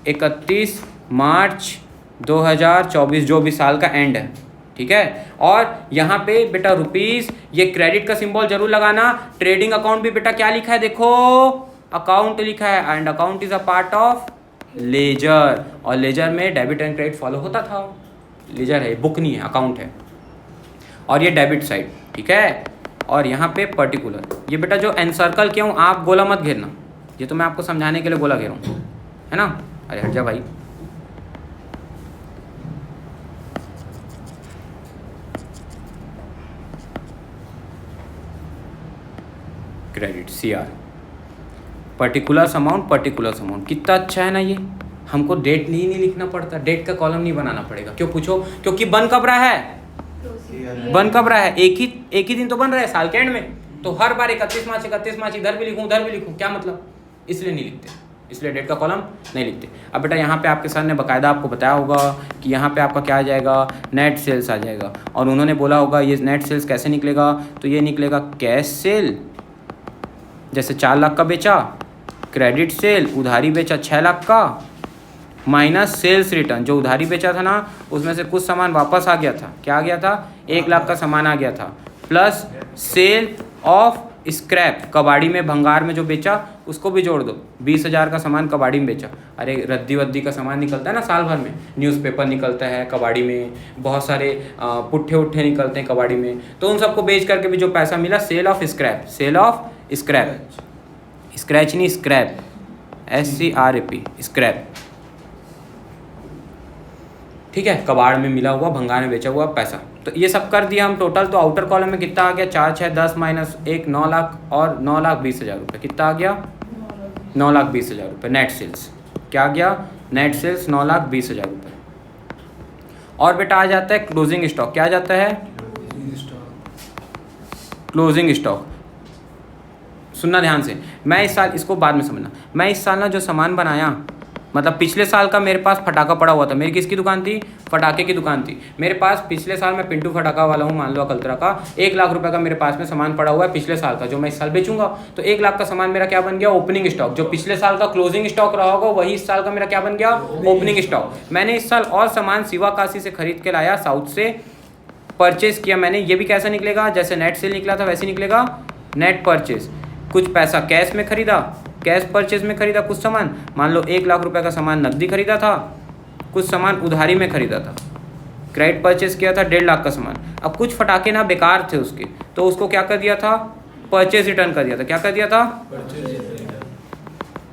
31 मार्च 2024, जो भी साल का एंड है, ठीक है। और यहाँ पे बेटा रुपीस, ये क्रेडिट का सिंबल जरूर लगाना। ट्रेडिंग अकाउंट भी बेटा क्या लिखा है देखो, अकाउंट लिखा है, and account is a part of ledger, और लेजर में डेबिट एंड क्रेडिट फॉलो होता था। लेजर है, बुक नहीं है, अकाउंट है, और ये डेबिट साइड, ठीक है। और यहाँ पे पर्टिकुलर, ये बेटा जो एनसर्कल किया हूँ आप गोला मत घेरना, ये तो मैं आपको समझाने के लिए गोला घेरा हूँ, है ना। अरे हट जा भाई। Credit CR, particulars amount, particulars amount, कितना अच्छा है ना ये। हमको डेट नहीं लिखना पड़ता, डेट का कॉलम नहीं बनाना पड़ेगा। क्यों पूछो? क्योंकि बन कब रहा है, बन कब रहा है, एक ही दिन तो बन रहा है साल के एंड में, तो हर बार 31 मार्च इधर भी लिखूं उधर भी लिखूं, क्या मतलब? इसलिए नहीं लिखते, इसलिए डेट का कॉलम नहीं लिखते। अब बेटा यहाँ पे आपके सर ने बाकायदा आपको बताया होगा कि यहाँ पे आपका क्या आ जाएगा, नेट सेल्स आ जाएगा, और उन्होंने बोला होगा ये नेट सेल्स कैसे निकलेगा, तो ये निकलेगा कैश सेल, जैसे 4 लाख का बेचा, क्रेडिट सेल उधारी बेचा 6 लाख का, माइनस सेल्स रिटर्न, जो उधारी बेचा था ना उसमें से कुछ सामान वापस आ गया था, क्या आ गया था, 1 लाख का सामान आ गया था, प्लस सेल ऑफ स्क्रैप, कबाड़ी में भंगार में जो बेचा उसको भी जोड़ दो। 20,000 का सामान कबाड़ी में बेचा। अरे रद्दी वद्दी का सामान निकलता है ना साल भर में, न्यूज़पेपर निकलता है कबाड़ी में, बहुत सारे पुट्ठे उट्ठे निकलते हैं कबाड़ी में, तो उन सबको बेच करके भी जो पैसा मिला, sale of scrap, sale of scrap, scratch नहीं स्क्रैप, SCRAP, स्क्रैप। ठीक है, कबाड़ में मिला हुआ, भंगार में बेचा हुआ पैसा। तो ये सब कर दिया हम टोटल। तो आउटर कॉलम में कितना आ गया, 4, 6, 10 माइनस 1, 9 लाख और 9,20,000 रुपये। कितना आ गया, 9,20,000 रुपये नेट सेल्स। क्या आ गया, नेट सेल्स 9,20,000 रुपये। और बेटा आ जाता है क्लोजिंग स्टॉक। क्या आ जाता है, क्लोजिंग स्टॉक। सुनना ध्यान से, मैं इस साल, इसको बाद में समझना, मैं इस साल ना जो सामान बनाया, मतलब पिछले साल का मेरे पास फटाका पड़ा हुआ था। मेरी किसकी दुकान थी, फटाके की दुकान थी मेरे पास। पिछले साल मैं पिंटू फटाका वाला हूँ, मान लो अकलतरा का। 1 लाख रुपए का मेरे पास में सामान पड़ा हुआ है पिछले साल का, जो मैं इस साल बेचूंगा। तो 1 लाख का सामान मेरा क्या बन गया, ओपनिंग स्टॉक। जो पिछले साल का क्लोजिंग स्टॉक रहा होगा वही इस साल का मेरा क्या बन गया, ओपनिंग स्टॉक। मैंने इस साल और सामान शिवाकाशी से खरीद के लाया, साउथ से परचेज किया मैंने। ये भी कैसा निकलेगा, जैसे नेट सेल निकला था वैसे निकलेगा, नेट परचेज। कुछ पैसा कैश में खरीदा, कैश परचेज में खरीदा कुछ सामान, मान लो 1 लाख रुपए का सामान नकदी खरीदा था, कुछ सामान उधारी में खरीदा था, क्रेडिट परचेज किया था 1.5 लाख का सामान। अब कुछ फटाके ना बेकार थे उसके, तो उसको क्या कर दिया था, परचेज रिटर्न कर दिया था। क्या कर दिया था,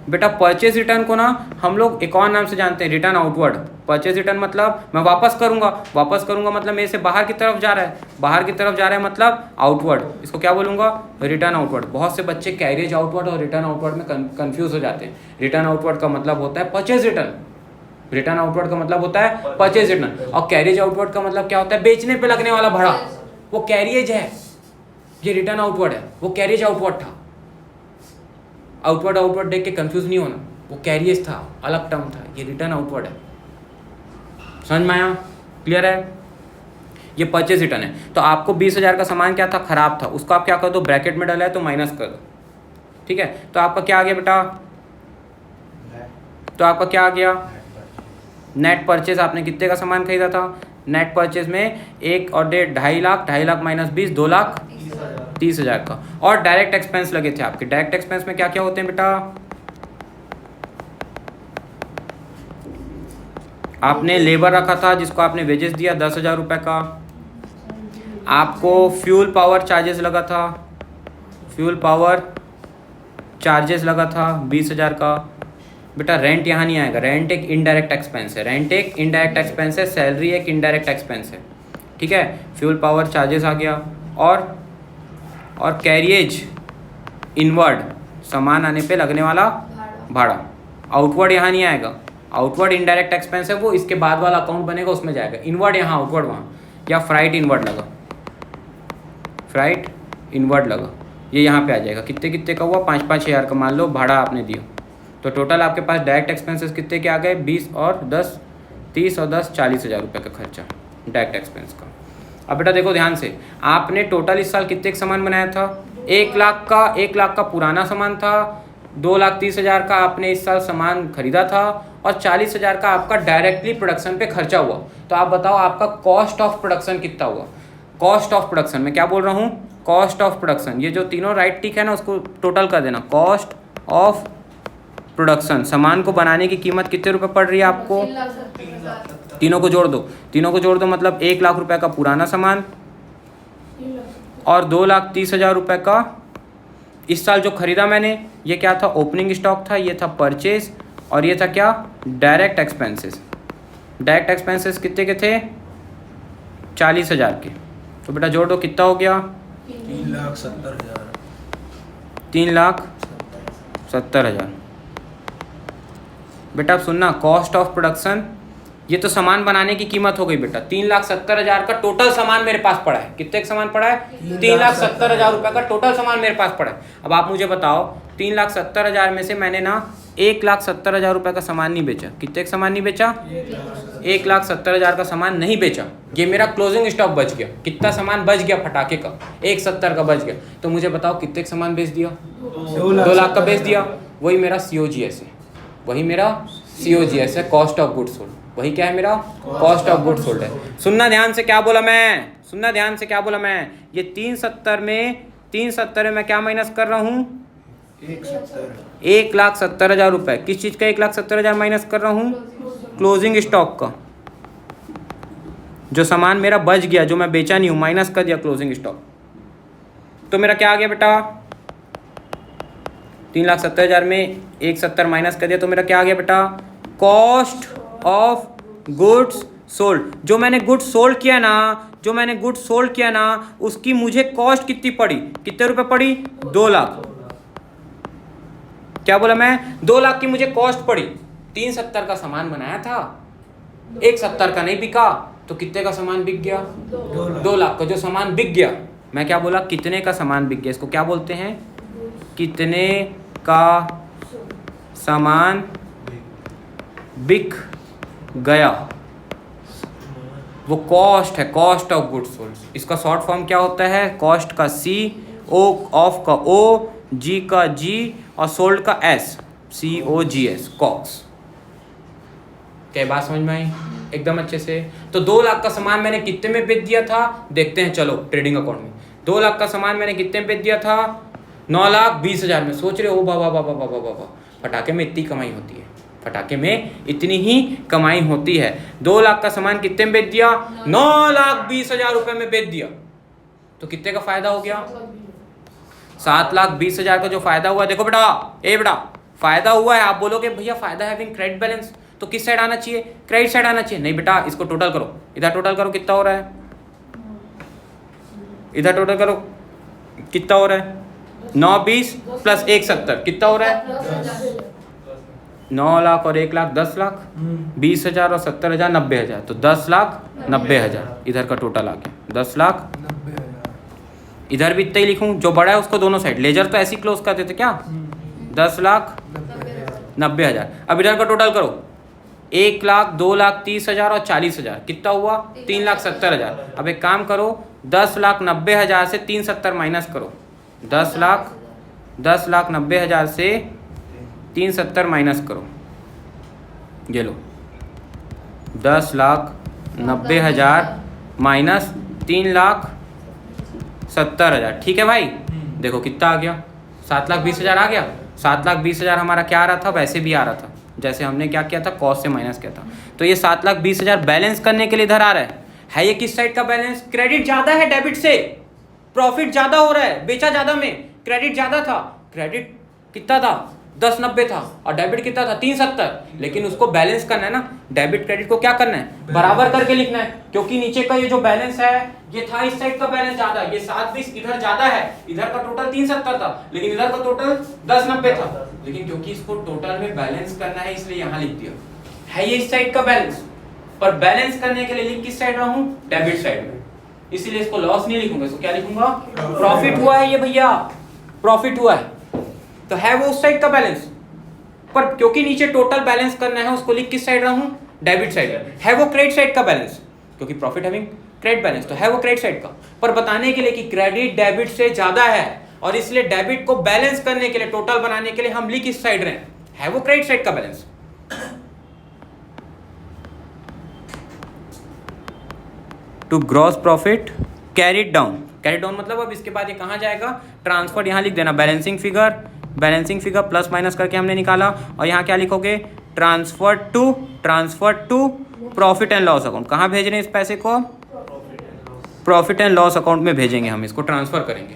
बेटा परचेज रिटर्न को ना हम लोग एक और नाम से जानते हैं, रिटर्न आउटवर्ड। परचेज रिटर्न मतलब मैं वापस करूंगा, वापस करूंगा मतलब मेरे से बाहर की तरफ जा रहा है, बाहर की तरफ जा रहा है मतलब आउटवर्ड। इसको क्या बोलूंगा, रिटर्न आउटवर्ड। बहुत से बच्चे कैरियज आउटवर्ड और रिटर्न आउटवर्ड में कंफ्यूज हो जाते हैं। रिटर्न आउटवर्ड का मतलब होता है परचेज रिटर्न, रिटर्न आउटवर्ड का मतलब होता है परचेज रिटर्न। और कैरियज आउटवर्ड का मतलब क्या होता है, बेचने पे लगने वाला भाड़ा, वो कैरियज है। ये रिटर्न आउटवर्ड है, वो कैरियज आउटवर्ड था। आउटवर्ड आउटवर्ड देख के कंफ्यूज नहीं होना, वो कैरियज था, अलग टर्म था। ये रिटर्न आउटवर्ड है। समझ में आया, क्लियर है। ये परचेज रिटर्न है। तो आपको 20,000 का सामान क्या था, खराब था, उसको आप क्या कर दो, ब्रैकेट में डाला है तो माइनस कर दो। ठीक है, तो आपका क्या आ गया बेटा, तो आपका क्या आ गया, नेट परचेज। आपने कितने का सामान खरीदा था, नेट परचेज में 1 और 1.5, 2.5 लाख, 2.5 लाख माइनस 20, 2,30,000 का। और डायरेक्ट एक्सपेंस लगे थे आपके। डायरेक्ट एक्सपेंस में क्या क्या होते हैं बेटा, आपने लेबर रखा था जिसको आपने वेजेस दिया 10,000 रुपये का। आपको फ्यूल पावर चार्जेस लगा था, फ्यूल पावर चार्जेस लगा था 20,000 का। बेटा रेंट यहाँ नहीं आएगा, रेंट एक इनडायरेक्ट एक्सपेंस है, रेंट एक इनडायरेक्ट एक्सपेंस है, सैलरी एक इनडायरेक्ट एक्सपेंस है। ठीक है, फ्यूल पावर चार्जेस आ गया। और कैरियज इनवर्ड, सामान आने पे लगने वाला भाड़ा। आउटवर्ड यहाँ नहीं आएगा, आउटवर्ड इनडायरेक्ट एक्सपेंस है, वो इसके बाद वाला अकाउंट बनेगा उसमें जाएगा। इनवर्ड यहाँ, आउटवर्ड वहाँ। या फ्राइट इनवर्ड लगा, फ्राइट इनवर्ड लगा, ये यहाँ पे आ जाएगा। कितने कितने का हुआ, 5-5 हज़ार का मान लो भाड़ा आपने दिया। तो टोटल आपके पास डायरेक्ट एक्सपेंसेस कितने के आ गए, 20 और 10, 30 और 10, 40,000 रुपये का खर्चा डायरेक्ट एक्सपेंस का। अब बेटा देखो ध्यान से, आपने टोटल इस साल कितने का सामान बनाया था, 1 लाख का पुराना सामान था, 2,30,000 का आपने इस साल सामान खरीदा था, और 40,000 का आपका डायरेक्टली प्रोडक्शन पे खर्चा हुआ। तो आप बताओ आपका कॉस्ट ऑफ प्रोडक्शन कितना हुआ। कॉस्ट ऑफ प्रोडक्शन मैं क्या बोल रहा हूँ, कॉस्ट ऑफ प्रोडक्शन। ये जो तीनों राइट टिक है ना उसको टोटल कर देना, कॉस्ट ऑफ प्रोडक्शन। सामान को बनाने की कीमत कितने रुपए पड़ रही है आपको, 3,70,000। तीनों को जोड़ दो, तीनों को जोड़ दो मतलब 1 लाख रुपए का पुराना सामान और 2,30,000 रुपये का इस साल जो खरीदा मैंने। ये क्या था, ओपनिंग स्टॉक था, ये था परचेज, और ये था क्या, डायरेक्ट एक्सपेंसेस। डायरेक्ट एक्सपेंसेस कितने के थे, 40,000 के। तो बेटा जोड़ दो, कितना हो गया, 3,70,000। 3,70,000। बेटा अब सुनना, कॉस्ट ऑफ प्रोडक्शन, ये तो सामान बनाने की कीमत हो गई बेटा। 3,70,000 का टोटल सामान मेरे पास पड़ा है। कितने का सामान पड़ा है, 3,70,000 रुपये का टोटल सामान मेरे पास पड़ा है। अब आप मुझे बताओ, 3,70,000 में से मैंने ना 1,70,000 रुपये का सामान नहीं बेचा। कितने का सामान नहीं बेचा, 1,70,000 का सामान नहीं बेचा। ये मेरा क्लोजिंग स्टॉक बच गया। कितना सामान बच गया फटाके का, 1,70,000 का बच गया। तो मुझे बताओ कितने का सामान बेच दिया, 2 लाख का बेच दिया। वही मेरा COGS है, वही मेरा COGS है, कॉस्ट ऑफ गुड्स सोल्ड। वही क्या है मेरा, कॉस्ट ऑफ गुड्स सोल्ड है। सुनना ध्यान से क्या बोला मैं, सुनना ध्यान से क्या बोला मैं। ये 370 में 370 में मैं क्या माइनस कर रहा हूँ? 170। 1,70,000 रुपये। किस चीज़ का 1,70,000 माइनस कर रहा हूँ? क्लोजिंग स्टॉक का। जो सामान मेरा बच गया, जो मैं बेचा नहीं हूँ, माइनस कर दिया क्लोजिंग स्टॉक। तो मेरा क्या आ गया बेटा? 3,70,000 में 170 माइनस कर दिया तो मेरा क्या आ गया बेटा? Cost of goods sold. जो मैंने गुड्स सोल्ड किया ना, उसकी मुझे कॉस्ट कितनी पड़ी? कितने रुपए पड़ी? 2 लाख। क्या बोला मैं? 2 लाख की मुझे कॉस्ट पड़ी। 370 का सामान बनाया था, 170 का नहीं बिका, तो कितने का सामान बिक गया? 2 लाख का जो सामान बिक गया। मैं क्या बोला? कितने का सामान बिक गया। इसको क्या बोलते हैं? कितने का सामान बिक गया, वो कॉस्ट है, कॉस्ट ऑफ गुड्स सोल्ड। इसका शॉर्ट फॉर्म क्या होता है? कॉस्ट का C, ओ ऑफ का O, G का G और सोल्ड का S, COGS, कॉक्स। क्या बात समझ में आई? एकदम अच्छे से। तो 2 लाख का सामान मैंने कितने में बेच दिया था? देखते हैं चलो ट्रेडिंग अकाउंट में। 2 लाख का सामान मैंने कितने में बेच दिया था? 9,20,000 में। सोच रहे हो बाबा बाबा बाबा बाबा, फटाके में इतनी कमाई होती है, फटाके में इतनी ही कमाई होती है। 2 लाख का सामान कितने में बेच दिया? 9,20,000 रुपए में बेच दिया, तो कितने का फायदा हो गया? 7,20,000 का जो फायदा हुआ, देखो बेटा, बेटा फायदा हुआ है। आप बोलोगे भैया फायदा हैविंग क्रेडिट बैलेंस, तो किस साइड आना चाहिए? क्रेडिट साइड आना चाहिए। नहीं बेटा, इसको टोटल करो, इधर टोटल करो, कितना हो रहा है? इधर टोटल करो, कितना हो रहा है? 9,20 प्लस 170 कितना हो रहा है? 9 लाख और 1 लाख 10 लाख, 20,000 और 70,000 90,000, तो 10,90,000 इधर का टोटल आ गया 10,90,000। इधर भी इतना ही लिखूं, जो बड़ा है उसको दोनों साइड। लेजर तो ऐसे ही क्लोज कर देते क्या? 10,90,000। अब इधर का टोटल करो, 1 लाख 2,30,000 और 40,000 कितना हुआ? 3,70,000। अब एक काम करो, 10,90,000 से 370 माइनस करो। 10,90,000 से 370 माइनस करो। ये लो, 10,90,000 माइनस 3,70,000। ठीक है भाई, देखो कितना आ गया? 7,20,000 आ गया। 7,20,000 हमारा क्या आ रहा था? वैसे भी आ रहा था, जैसे हमने क्या किया था, कॉस्ट से माइनस किया था। तो ये 7,20,000 बैलेंस करने के लिए इधर आ रहा है। ये किस साइड का बैलेंस? क्रेडिट ज्यादा है डेबिट से, प्रॉफिट ज्यादा हो रहा है, बेचा ज्यादा में, क्रेडिट ज्यादा था। क्रेडिट कितना था? 10,90 था, और डेबिट कितना था? 370। लेकिन उसको बैलेंस करना है ना, डेबिट क्रेडिट को क्या करना है? बराबर करके लिखना है, क्योंकि नीचे का ये जो बैलेंस है, ये था इस साइड का बैलेंस ज्यादा, ये 7,20 इधर ज्यादा है, इधर का टोटल 370 था, लेकिन इधर का टोटल 10,90 था। लेकिन क्योंकि इसको टोटल में बैलेंस करना है, इसलिए यहाँ लिख दिया है ये इस साइड का बैलेंस, पर बैलेंस करने के लिए लिख किस साइड रहा हूँ? डेबिट साइड में। इसीलिए इसको लॉस नहीं लिखूंगा, इसको क्या लिखूंगा? प्रॉफिट हुआ है ये भैया, प्रॉफिट हुआ है, तो है वो उस साइड का बैलेंस, पर क्योंकि नीचे टोटल बैलेंस करना है, उसको लिख किस साइड रहा हूं? Debit side. है वो क्रेडिट साइड का बैलेंस, क्योंकि प्रॉफिट हैविंग क्रेडिट बैलेंस, तो है वो क्रेडिट साइड का। पर बताने के लिए कि क्रेडिट डेबिट से ज्यादा है, और इसलिए डेबिट को बैलेंस करने के लिए, टोटल बनाने के लिए हम लिख इस साइड रहे हैं, है वो क्रेडिट साइड का बैलेंस। To gross profit carried down, carried down मतलब अब इसके बाद ये कहाँ जाएगा? ट्रांसफर। यहाँ लिख देना बैलेंसिंग फिगर प्लस माइनस करके हमने निकाला, और यहाँ क्या लिखोगे? Transfer to profit and loss account. कहाँ भेज रहे हैं इस पैसे को? प्रॉफिट एंड लॉस अकाउंट में भेजेंगे, हम इसको ट्रांसफर करेंगे,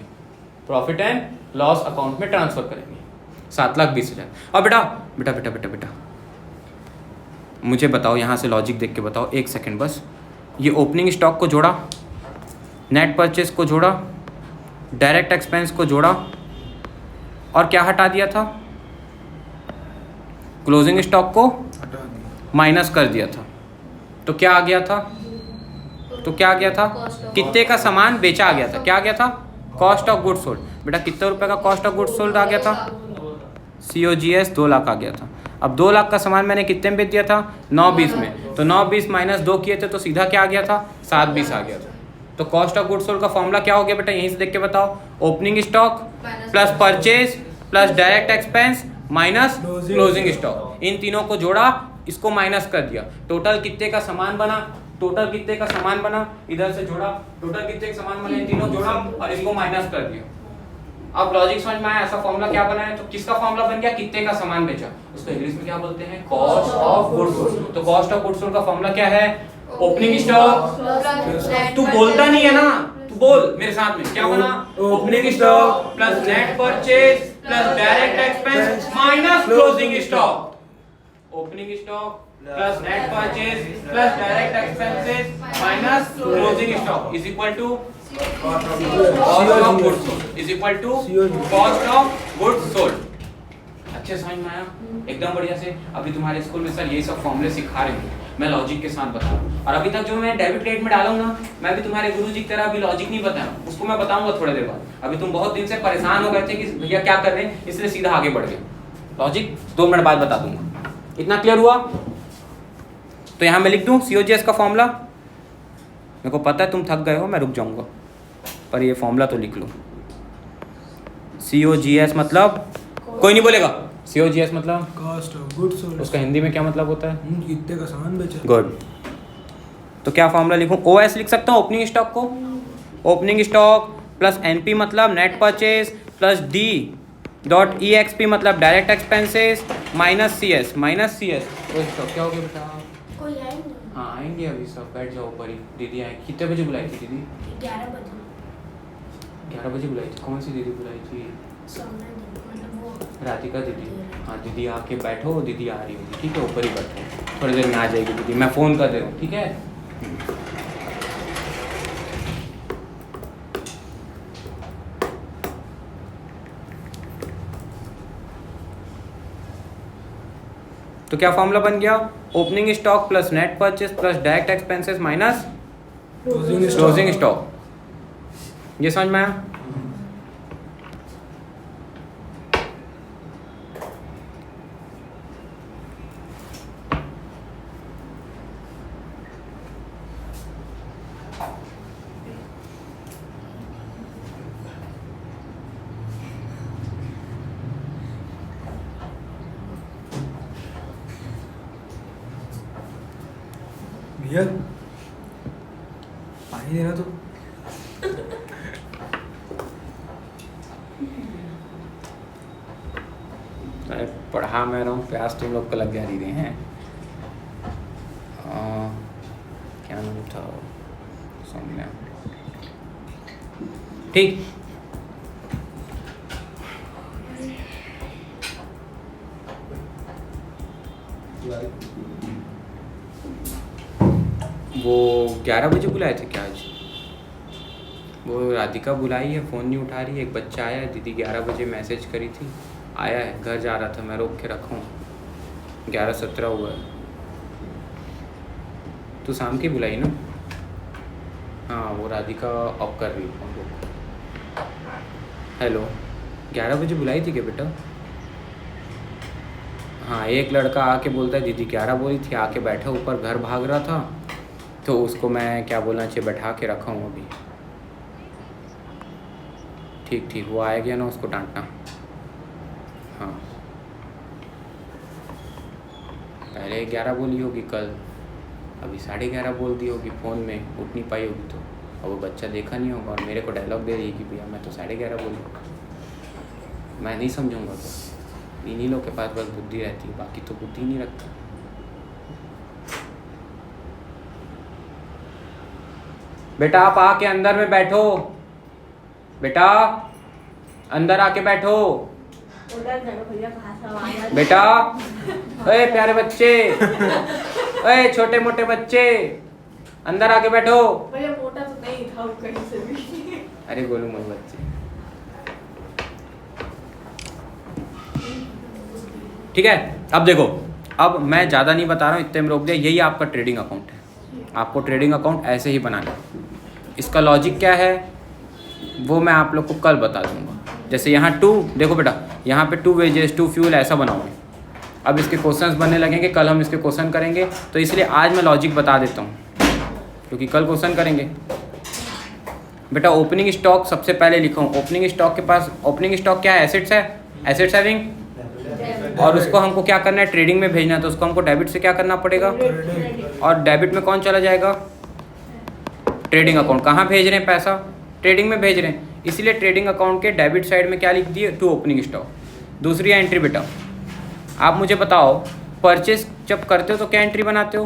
प्रॉफिट एंड लॉस अकाउंट में ट्रांसफर करेंगे 7,20,000। और बेटा बेटा बेटा बेटा बेटा मुझे बताओ, यहाँ से लॉजिक देख के बताओ, एक सेकेंड बस। ये ओपनिंग स्टॉक को जोड़ा, नेट परचेस को जोड़ा, डायरेक्ट एक्सपेंस को जोड़ा, और क्या हटा दिया था? क्लोजिंग स्टॉक को माइनस कर दिया था। तो क्या आ गया था? कितने का सामान बेचा आ गया था? क्या आ गया था? Cost of goods sold. बेटा कितने रुपए का कॉस्ट ऑफ गुड्स सोल्ड आ गया था? COGS 2 लाख आ गया था। अब 2 लाख का सामान मैंने कितने में बेच दिया था? 9,20 में। तो 9,20 माइनस 2 किए थे, तो सीधा क्या आ गया था? 7,20 आ गया था। तो कॉस्ट ऑफ गुड्स सोल्ड का फॉर्मूला क्या हो गया बेटा? यहीं से देख के बताओ। Opening stock plus purchase plus direct expense minus closing stock, इन तीनों को जोड़ा, इसको माइनस कर दिया, टोटल कितने का सामान बना? इधर से जोड़ा, टोटल कितने का सामान बना? इन तीनों जोड़ा और इसको माइनस कर दिया। अब लॉजिक समझ में आया, ऐसा फॉर्मूला क्या बना है, तो किसका फॉर्मूला बन गया, कितने का सामान बेचा, उसको इंग्लिश में क्या बोलते हैं, कॉस्ट ऑफ गुड्स सोल्ड। तो कॉस्ट ऑफ गुड्स सोल्ड का फॉर्मूला क्या है, ओपनिंग स्टॉक। तू बोलता नहीं है ना, तू बोल मेरे साथ में, क्या बना, opening stock plus net purchase plus direct expense minus closing stock. Opening stock plus net purchase plus direct expenses minus closing stock is equal to cost of goods sold is equal to cost of goods sold. अच्छे समझ में आया, एकदम बढ़िया से। अभी तुम्हारे school में सर यही सब फॉर्मूले सिखा रहे हैं, मैं लॉजिक के साथ बता रहा हूँ। और अभी तक जो मैं डेबिट क्रेडिट में डालूंगा ना, मैं भी तुम्हारे गुरुजी की तरह अभी लॉजिक नहीं बताया, उसको मैं बताऊंगा थोड़ी देर बाद। अभी तुम बहुत दिन से परेशान हो गए थे कि भैया क्या कर रहे हैं, इसलिए सीधा आगे बढ़ गए। लॉजिक 2 मिनट बाद बता दूंगा। इतना क्लियर हुआ? तो यहाँ मैं लिख दूं COGS का फॉर्मूला। मेरे को पता है तुम थक गए हो, मैं रुक जाऊंगा, पर ये फॉर्मूला तो लिख लो। COGS मतलब कोई नहीं बोलेगा, COGS मतलब कॉस्ट ऑफ गुड्स सोल्ड। उसका हिंदी में क्या मतलब होता है, कितने का सामान बेचा। गुड। तो क्या फॉर्मूला लिखूं, OS लिख सकता हूँ ओपनिंग स्टॉक को, ओपनिंग स्टॉक प्लस NP मतलब नेट परचेज प्लस D.EXP मतलब डायरेक्ट एक्सपेंसेस माइनस CS तो स्टॉक क्या हो गया बेटा, कोई आएंगे? हाँ आएंगे अभी सब, बैठ जाओ ऊपर ही। दीदी आए, कितने बजे बुलाई थी दीदी? 11 बजे 11 बजे बुलाई थी। कौन सी दीदी बुलाई थी? सोमना जी, मतलब वो राधिका दीदी। हाँ दीदी आके बैठो, दीदी आ रही होगी, ठीक है ऊपर ही बैठो, थोड़ी देर में आ जाएगी दीदी, मैं फ़ोन कर दे रहा हूँ, ठीक है। तो क्या फॉर्मूला बन गया, opening stock plus net purchase plus direct expenses minus closing stock. ये समझ में आया? भैया पानी देना तो। अरे पढ़ा मैं रहा हूँ, प्यास तुम लोग को लग जा रही हैं। क्या नाम था, सौम्या, ठीक। वो 11 बजे बुलाए थे क्या आज? वो राधिका बुलाई है, फ़ोन नहीं उठा रही है। एक बच्चा आया है, दीदी 11 बजे मैसेज करी थी, आया है, घर जा रहा था, मैं रोक के रखा हूँ। 11:17 हुआ है। तू शाम की बुलाई ना? हाँ वो राधिका ऑफ कर रही है फोन को। हेलो, 11 बजे बुलाई थी क्या बेटा? हाँ एक लड़का आके बोलता है दीदी 11 बोली थी, आके बैठा ऊपर, घर भाग रहा था, तो उसको मैं क्या बोलना चाहिए बैठा के रखा हूँ अभी। ठीक ठीक, वो आया गया ना, उसको डांटना। हाँ पहले 11 बोली होगी कल, अभी 11:30 बोल दी होगी, फ़ोन में उठ नहीं पाई होगी तो। और वो बच्चा देखा नहीं होगा और मेरे को डायलॉग दे रही है कि भैया मैं तो 11:30 बोली। मैं नहीं समझूंगा तो। इन्हीं लोग के पास बस बुद्धि रहती है, बाकी तो बुद्धि नहीं रखता। बेटा आप आके अंदर में बैठो, बेटा अंदर आके बैठो बेटा। अरे प्यारे बच्चे, अरे छोटे मोटे बच्चे, अंदर आके बैठो। मोटा तो नहीं था वो कहीं से भी। अरे गोलू मोलू बच्चे, ठीक है। अब देखो, अब मैं ज़्यादा नहीं बता रहा हूँ, इतने में रोक दिया। यही आपका ट्रेडिंग अकाउंट है, आपको ट्रेडिंग अकाउंट ऐसे ही बनाना है। इसका लॉजिक क्या है वो मैं आप लोग को कल बता दूंगा। जैसे यहाँ 2 देखो बेटा, यहाँ पे 2 वेजेस 2 फ्यूल ऐसा बनाओगे। अब इसके क्वेश्चंस बनने लगेंगे, कल हम इसके क्वेश्चन करेंगे, तो इसलिए आज मैं लॉजिक बता देता हूँ क्योंकि कल क्वेश्चन करेंगे। बेटा ओपनिंग स्टॉक सबसे पहले लिखो। ओपनिंग स्टॉक के पास, ओपनिंग स्टॉक क्या है, एसेट्स है, एसेट्स हैविंग, और उसको हमको क्या करना है, ट्रेडिंग में भेजना है, तो उसको हमको डेबिट से क्या करना पड़ेगा, और डेबिट में कौन चला जाएगा, ट्रेडिंग अकाउंट। कहाँ भेज रहे हैं पैसा, ट्रेडिंग में भेज रहे हैं, इसलिए ट्रेडिंग अकाउंट के डेबिट साइड में क्या लिख दिए, टू ओपनिंग स्टॉक। दूसरी एंट्री बेटा, आप मुझे बताओ परचेज जब करते हो तो क्या एंट्री बनाते हो?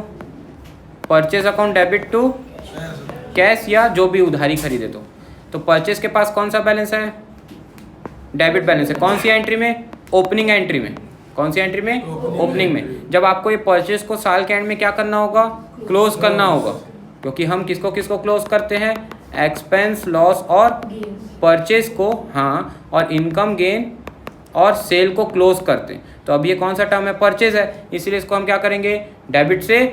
Purchase account debit to cash या जो भी उधारी खरीदे तो परचेज के पास कौन सा बैलेंस है? डेबिट बैलेंस है। कौन सी एंट्री में? ओपनिंग एंट्री में। कौन सी एंट्री में? ओपनिंग में। जब आपको ये परचेज को साल के एंड में क्या करना होगा? क्लोज करना होगा, क्योंकि हम किसको किसको क्लोज करते हैं? एक्सपेंस लॉस और परचेज को, हाँ, और इनकम गेन और सेल को क्लोज करते हैं। तो अब ये कौन सा टर्म है? परचेज है, इसलिए इसको हम क्या करेंगे? डेबिट से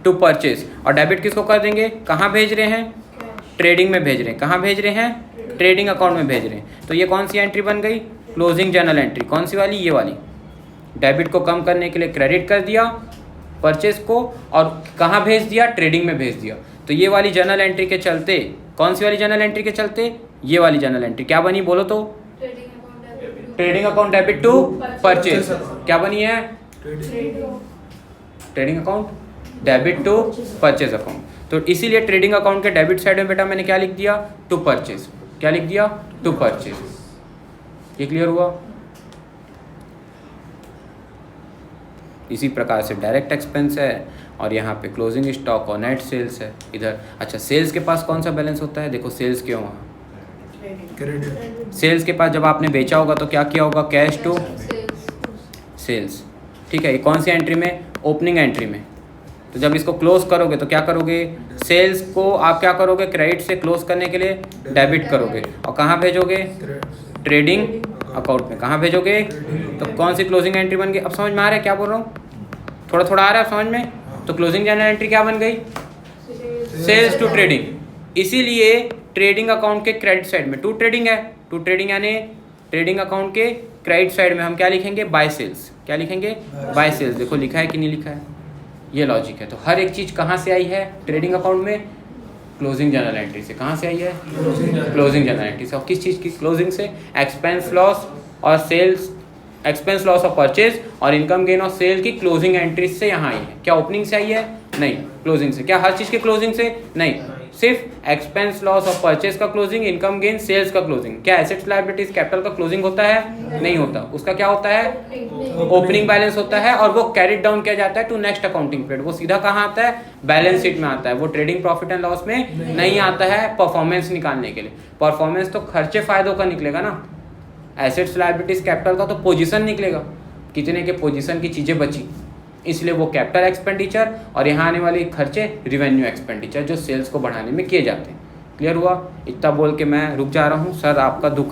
टू परचेज। और डेबिट किसको कर देंगे? कहाँ भेज रहे हैं? ट्रेडिंग में भेज रहे हैं। कहाँ भेज रहे हैं? ट्रेडिंग अकाउंट में भेज रहे हैं। तो ये कौन सी एंट्री बन गई? Closing journal entry. कौन सी वाली? ये वाली। डेबिट को कम करने के लिए क्रेडिट कर दिया परचेज को, और कहाँ भेज दिया? ट्रेडिंग में भेज दिया। तो ये वाली जर्नल एंट्री के चलते, कौन सी वाली जर्नल एंट्री के चलते? ये वाली जर्नल एंट्री क्या बनी? बोलो तो। Trading account debit to purchase. क्या बनी है? Trading account debit to purchase account. तो इसीलिए ट्रेडिंग अकाउंट के डेबिट साइड में बेटा मैंने क्या लिख दिया? To purchase. क्या लिख दिया? To purchase. ये क्लियर हुआ? इसी प्रकार से डायरेक्ट एक्सपेंस है, और यहाँ पे क्लोजिंग स्टॉक और नेट सेल्स है इधर। अच्छा, सेल्स के पास कौन सा बैलेंस होता है? देखो सेल्स क्यों वहाँ, क्रेडिट। सेल्स के पास जब आपने बेचा होगा तो क्या किया होगा? Cash to sales. ठीक है, ये कौन सी एंट्री में? ओपनिंग एंट्री में। तो जब इसको क्लोज करोगे तो क्या करोगे? सेल्स को आप क्या करोगे? क्रेडिट से क्लोज करने के लिए डेबिट करोगे, और कहाँ भेजोगे? ट्रेडिंग अकाउंट में। कहाँ भेजोगे? तो कौन सी क्लोजिंग एंट्री बन गई? अब समझ में आ रहा है क्या बोल रहा हूँ? थोड़ा थोड़ा आ रहा है समझ में? तो क्लोजिंग जर्नल एंट्री क्या बन गई? Sales to trading. इसीलिए ट्रेडिंग अकाउंट के क्रेडिट साइड में टू ट्रेडिंग है, टू ट्रेडिंग यानी ट्रेडिंग अकाउंट के क्रेडिट साइड में हम क्या लिखेंगे? By sales. क्या लिखेंगे? By sales. देखो लिखा है कि नहीं लिखा है? ये लॉजिक है। तो हर एक चीज़ कहाँ से आई है ट्रेडिंग अकाउंट में? क्लोजिंग जर्नल एंट्री से। कहाँ से आई है? क्लोजिंग जर्नल एंट्री से। और किस चीज़ की क्लोजिंग से? एक्सपेंस लॉस और sales, expense loss of purchase और इनकम गेन और सेल की क्लोजिंग एंट्री से यहाँ आई है। क्या ओपनिंग से आई है? नहीं, क्लोजिंग से। क्या हर चीज़ की क्लोजिंग से? नहीं, सिर्फ एक्सपेंस लॉस ऑफ परचेज का क्लोजिंग, इनकम गेन, सेल्स का क्लोजिंग। क्या एसेट्स लायबिलिटीज कैपिटल का क्लोजिंग होता है? नहीं होता। उसका क्या होता है? ओपनिंग बैलेंस होता है, और वो कैरिड डाउन किया जाता है टू नेक्स्ट अकाउंटिंग पीरियड। वो सीधा कहाँ आता है? बैलेंस शीट में आता है। वो ट्रेडिंग प्रॉफिट एंड लॉस में नहीं आता है परफॉर्मेंस निकालने के लिए। परफॉर्मेंस तो खर्चे फायदों का निकलेगा ना, एसेट्स लायबिलिटीज कैपिटल का तो पोजीशन निकलेगा, कितने के पोजीशन की चीज़ें बची। इसलिए वो कैपिटल एक्सपेंडिचर, और यहाँ आने वाले खर्चे रिवेन्यू एक्सपेंडिचर जो सेल्स को बढ़ाने में किए जाते हैं। क्लियर हुआ? इतना बोल के मैं रुक जा रहा हूँ। सर आपका दुख